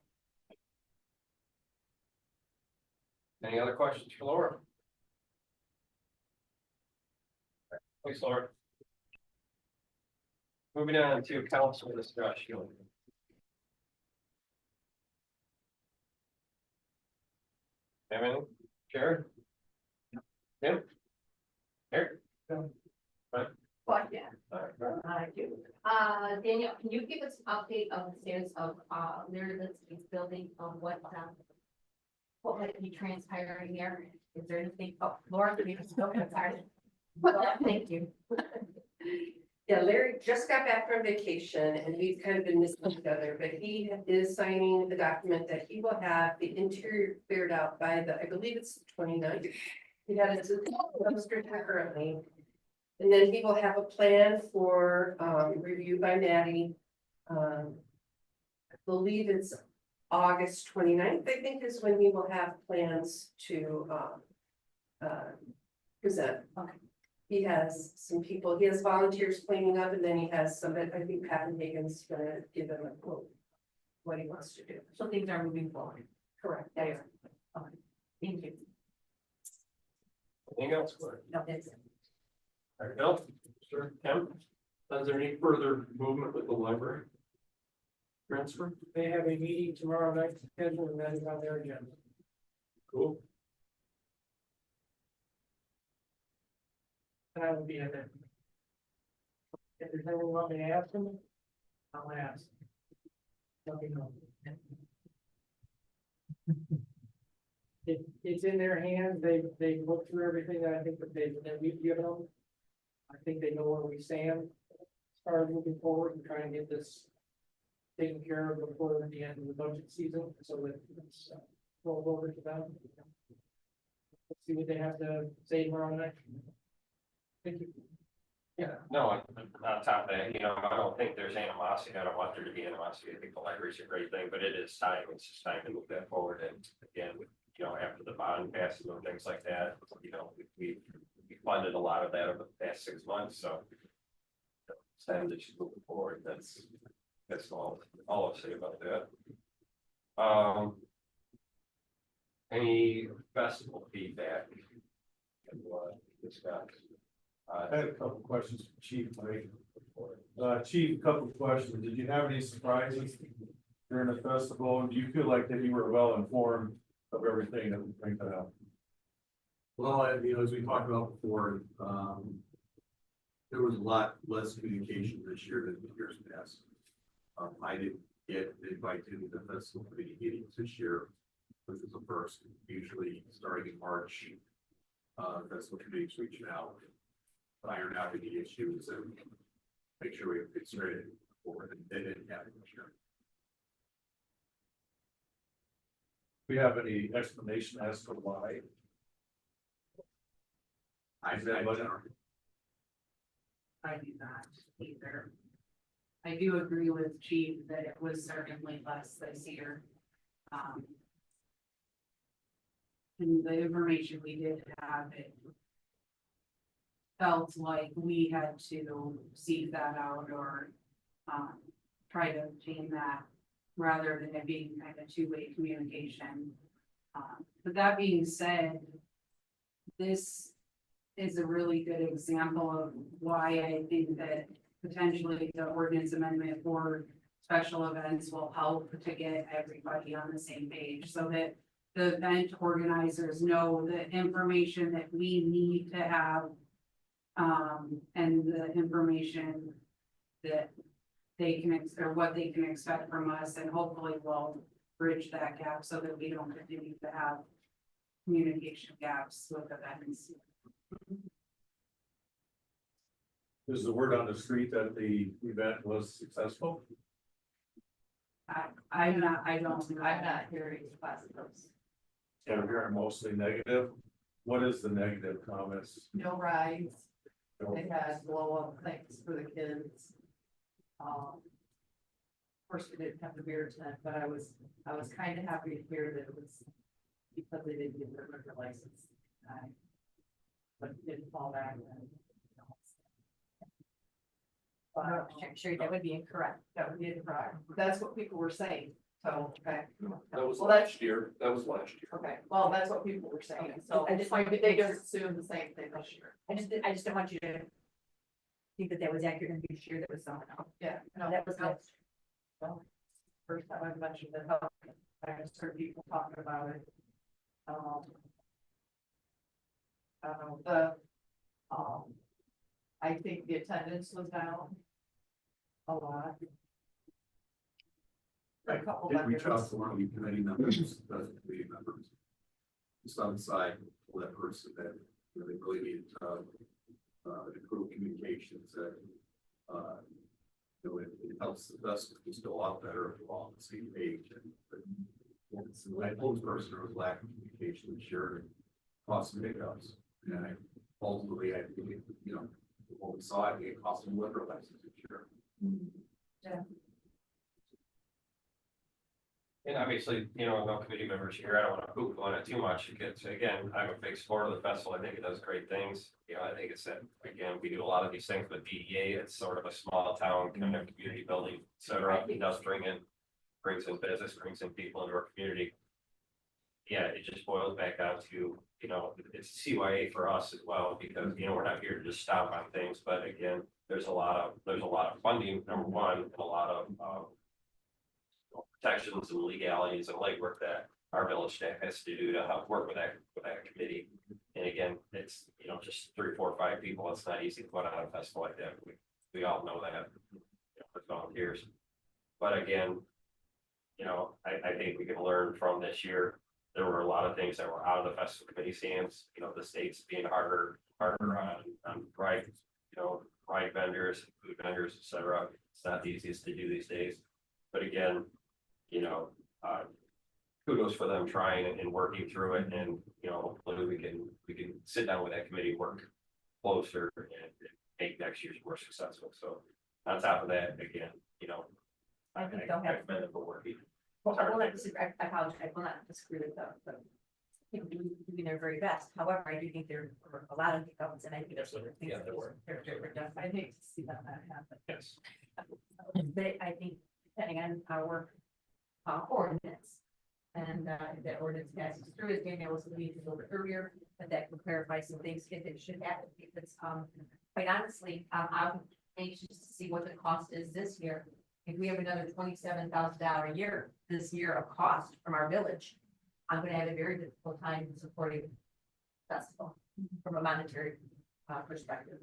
Any other questions for Laura? Please, Laura. Moving on to council discussion. Have any? Sharon? Tim? Eric? But yeah, I do. Danielle, can you give us an update of the status of, Meredith's building, of what might be transpiring there? Is there anything, Laura, can you just, okay, sorry. Thank you. Yeah, Larry just got back from vacation and we've kind of been missing each other, but he is signing the document that he will have the interior cleared out by I believe it's the 29th. He had it dumpster currently. And then he will have a plan for review by Maddie. I believe it's August 29th, I think, is when he will have plans to present. Okay. He has some people, he has volunteers cleaning up, and then he has some, I think Hagen's gonna give him a quote. What he wants to do. So things are moving forward. Correct. Okay. Thank you. Anything else? Laura? No, that's it. All right, Bill? Sure. Tim? Is there any further movement with the library? Transfer? They have a meeting tomorrow night scheduled, and that is on their agenda. Cool. And I will be in there. If there's anyone want me to ask them, I'll ask. Let me know. It's in their hands, they looked through everything that I think that we've given them. I think they know where we stand as far as moving forward and trying to get this taken care of before the end of the budget season, so that it's rolled over to them. Let's see what they have to say tomorrow night. Thank you. Yeah, no, on top of that, I don't think there's animosity. I don't want there to be animosity. I think the library's a great thing, but it is time. It's just time to move that forward. And again, after the bond passes and things like that, we funded a lot of that over the past 6 months, so. It's time to just move forward. That's all I'll say about that. Any festival feedback? And what discuss? I had a couple questions for Chief Mike. Chief, a couple questions. Did you have any surprises during the festival? And do you feel like that you were well informed of everything that was bringing up? Well, as we talked about before, there was a lot less communication this year than years past. I didn't get invited to the festival committee meetings this year, which is the first. Usually starting in March, festival committee's reaching out, iron out any issues and make sure we get straight forward, and they didn't have it this year. We have any explanation as to why? I Is that what- I do not either. I do agree with Chief that it was certainly less this year. And the information we did have, it felt like we had to seek that out or, try to obtain that rather than it being kind of two-way communication. But that being said, this is a really good example of why I think that potentially the ordinance amendment for special events will help to get everybody on the same page so that the event organizers know the information that we need to have. And the information that they can, or what they can expect from us, and hopefully we'll bridge that gap so that we don't continue to have communication gaps with events. Is the word on the street that the event was successful? I'm not hearing positives. And we're mostly negative. What is the negative comments? No rides. They had blow up things for the kids. Of course, we didn't have the beer tent, but I was kind of happy to hear that it was because they didn't get their liquor license. But it didn't fall back then. Sure, that would be incorrect. That would be incorrect. That's what people were saying. So, okay. That was Well, that's- last year, that was last year. Okay, well, that's what people were saying. So I just wanted maybe to they make just assume the same thing this year. I just don't want you to think that was accurate and be sure that was someone else. Yeah, no, That was no. not. Well, first time I've mentioned it, I just heard people talking about it. I think the attendance was down a lot. For a couple Did reach out vendors. to one of the committee members, doesn't committee members. Just on the side, for that person that they really needed to improve communications that, it helps us just go out better if we're all on the same page. And when I told this person there was lack of communication, sure, it cost some hiccups. And ultimately, I think, what we saw, I think it cost them liquor license, sure. And obviously, no committee members here, I don't want to poop on it too much, because again, I'm a big supporter of the festival, I think it does great things. I think it's that, again, we do a lot of these things with DDA, it's sort of a small town kind of community building, et cetera. It does brings in business, brings in people into our community. Yeah, it just boils back down to, it's CYA for us as well, because, we're not here to just stomp on things, but again, there's a lot of funding, number one, and a lot of, protections and legalities and legwork that our village staff has to do to help work with that committee. And again, it's, just 3, 4, 5 people. It's not easy to put on a festival like that. We all know that, with volunteers. But again, I think we can learn from this year. There were a lot of things that were out of the festival committee's hands, the states being harder on ride, ride vendors, food vendors, et cetera. It's not the easiest to do these days. But again, kudos for them trying and working through it, and hopefully we can sit down with that committee, work closer, and make next year's more successful. So on top of that, again, I think they'll have. I've been for working. Well, I will not disagree, I apologize, I will not disagree with them, but I think doing their very best. However, I do think there were a lot of hiccups, and I think Yes, yeah, there were. They're done. I hate to see that happen. Yes. But I think depending on our ordinance. And that ordinance passes through, as Danielle was alluding to a little bit earlier, but that can clarify some things if it should happen. Because quite honestly, I'm anxious to see what the cost is this year. If we have another $27,000 a year this year of cost from our village, I'm gonna have a very difficult time supporting festival from a monetary perspective.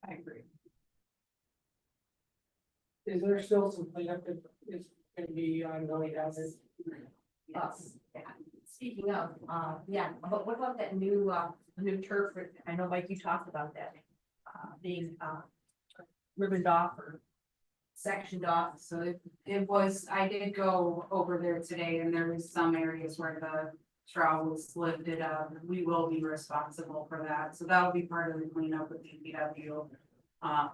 I agree. Is there still some cleanup that is gonna be ongoing down there? Yes. Yeah. Speaking of, but what about that new turf? I know, Mike, you talked about that, being ribboned off or sectioned off, so it was, I did go over there today and there was some areas where the straw was lifted up. We will be responsible for that, so that'll be part of the cleanup with DPW.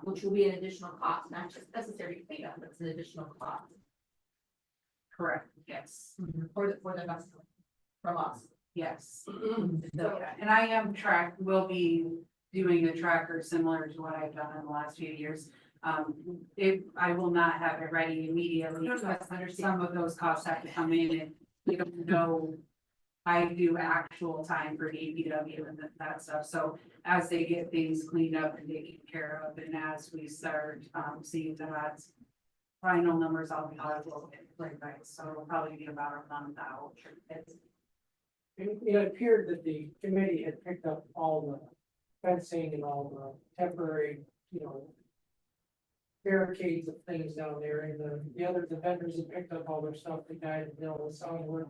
Which will be an additional cost, not just necessary cleanup, but it's an additional cost Correct, yes, for the festival from us. yes. So, Yeah, and I am will be doing a tracker similar to what I've done in the last few years. I will not have it ready immediately, because some of those costs have to come in and we don't know. I do actual time for DPW and that stuff, so as they get things cleaned up and taken care of, and as we start, seeing that final numbers, I'll get right back, so it'll probably be about a month out. It appeared that the committee had picked up all the fencing and all the temporary, barricades of things down there, and the vendors had picked up all their stuff, the guy in the middle was selling work.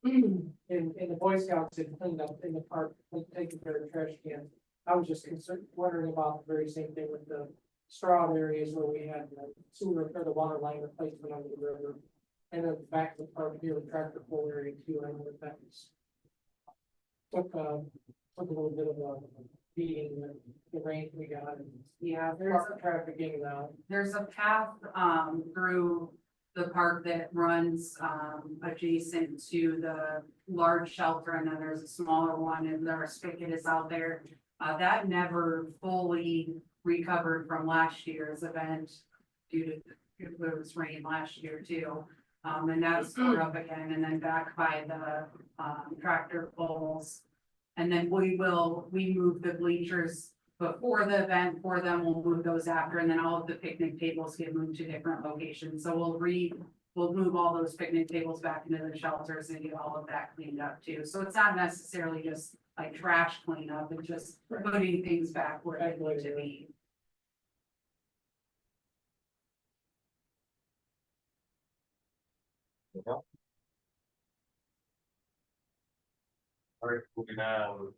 And the Boy Scouts had cleaned up in the park, like, taking care of trash cans. I was just wondering about the very same thing with the straw areas where we had the sewer or the water line replacement under the river. And then back to the park near the tractor pull area too, I know that was. Took a little bit of a beating, the rain we got. And Yeah, trafficking now. there's a path, through the park that runs, adjacent to the large shelter, and then there's a smaller one, and their spigot is out there. That never fully recovered from last year's event due to, it was rain last year too. And that's stored up again, and then back by the, tractor pulls. And then we move the bleachers before the event for them, we'll move those after, and then all of the picnic tables get moved to different locations, so we'll move all those picnic tables back into the shelters and get all of that cleaned up too, so it's not necessarily just like trash cleanup, it's just putting things back where they need to be. All right, moving on,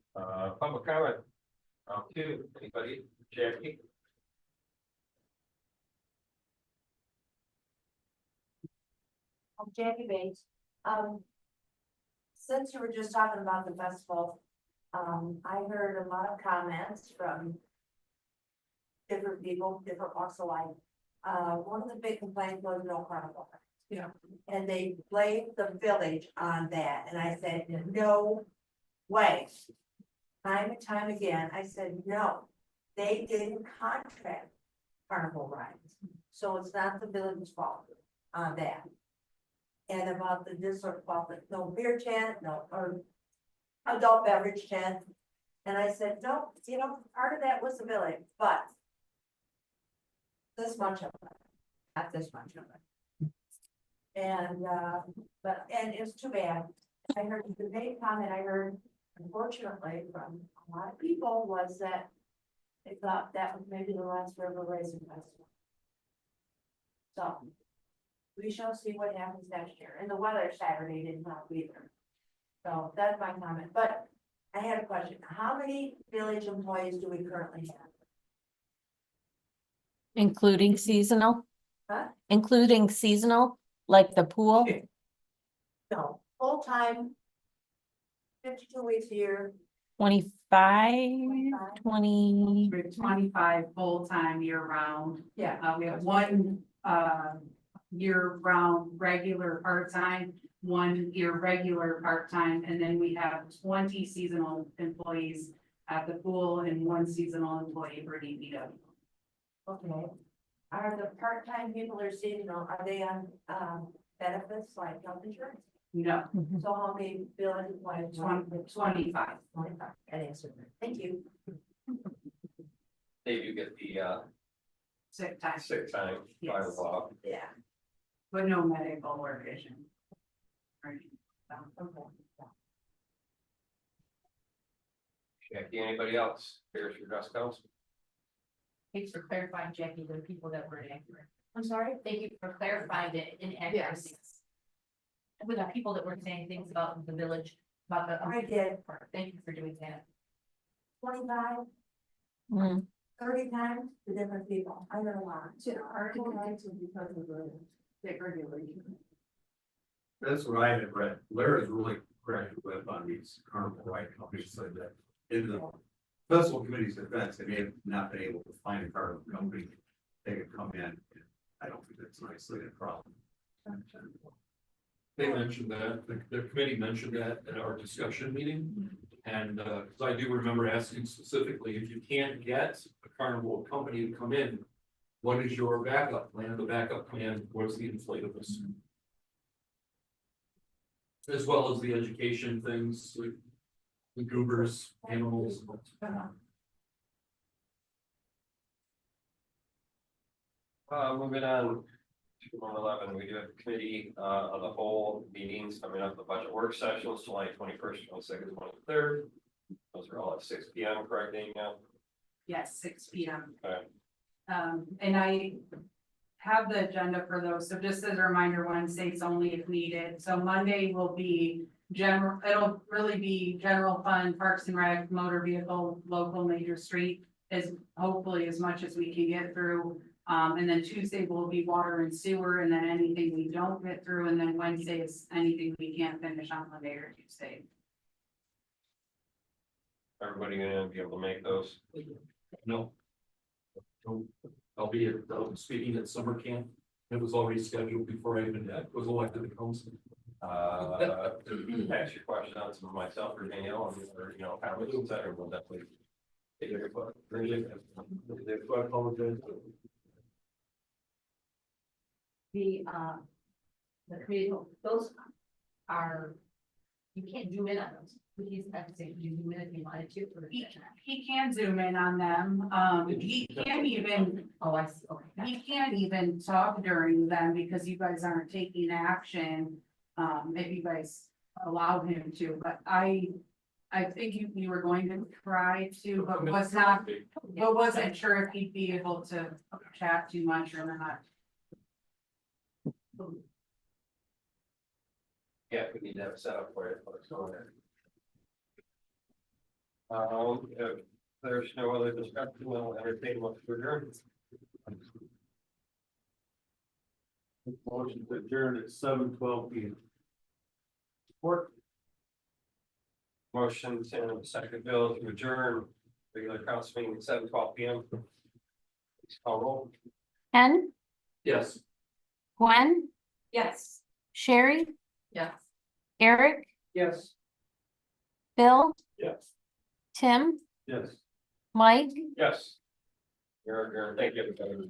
public comment. Two, anybody, Jackie? I'm Jackie Bates. Since you were just talking about the festival, I heard a lot of comments from different people, different walks of life. One of the big complaints was no carnival. Yeah. And they blamed the village on that, and I said, no way. Time and time again, I said, no, they didn't contract carnival rides, so it's not the village's fault on that. And about the district fault, no beer tent, no, or adult beverage tent. And I said, no, part of that was the village, but this much of it, not this much of it. And, and it's too bad. I heard the main comment I heard, unfortunately, from a lot of people was that they thought that was maybe the last river racing festival. So we shall see what happens next year. And the weather Saturday didn't help either. So that's my comment. But I had a question. How many village employees do we currently have? Including seasonal? Huh? Including seasonal, like the pool? No, full-time. 52 weeks a year. 25, 20, We have 25 full-time year-round. Yeah. We have one, year-round regular part-time, one irregular part-time, and then we have 20 seasonal employees at the pool and one seasonal employee for DPW. Okay. Are the part-time people that are seasonal, are they on benefits like health insurance? No, So how many village employees? 25. 25. That answered it. Thank you. Dave, you get the Sick time, sick time, Yes. 5 o'clock. Yeah. but no medical or vision. Right. So, Okay. Jackie, anybody else? Here's your dress codes. Thanks for clarifying, Jackie, the people that were inaccurate. I'm sorry? Thank you for clarifying the inaccuracies. With the people that were saying things about the village, about the. I did. Thank you for doing that. 25. mm, 30 times to different people. I heard a lot. To article nights was because of the state regulation. That's what I had read. Larry's really correct with on these carnival ride companies, so that in the festival committee's defense, they may have not been able to find a carnival company. They could come in. I don't think that's nicely a problem. They mentioned that, the committee mentioned that at our discussion meeting. And, cause I do remember asking specifically, if you can't get a carnival company to come in, what is your backup plan? The backup plan was the inflatables. As well as the education things, like the goobers, animals. Moving on to 111, we do have committee of the whole meetings coming up, the budget work sessions, July 21st, 22nd, 23rd. Those are all at 6 p.m. correct, Danielle? Yes, 6 p.m. Okay. And I have the agenda for those, so just as a reminder, Wednesday's only if needed, so Monday will be general, it'll really be general fund, parks and rec, motor vehicle, local major street, as hopefully as much as we can get through. And then Tuesday will be water and sewer, and then anything we don't get through, and then Wednesday is anything we can't finish on Monday or Tuesday. Everybody gonna be able to make those? No. I'll be speaking at summer camp. It was already scheduled before I even was elected to council. To ask your question on some of myself or Danielle, or, you know, comments, et cetera, we'll definitely. Take your foot. The committee, those are, you can't zoom in on those. He's have to say, you zoom in if you wanted to. Or He can zoom in on them, he can't even, oh, I see, okay. he can't even talk during them because you guys aren't taking action. If you guys allow him to, but I think you were going to try to, but wasn't sure if he'd be able to chat too much or not. Yeah, we need to have a setup for it. Let's go there. If there's no other discussion, we'll entertain what to adjourn. Motion to adjourn at 7:12 p.m. Support. Motion and second bill to adjourn regular council meeting at 7:12 p.m. Please call roll. Ken, Yes. Gwen, Yes. Sherry, Yes. Eric, Yes. Bill, Yes. Tim, Yes. Mike. Yes. You're, thank you, everybody.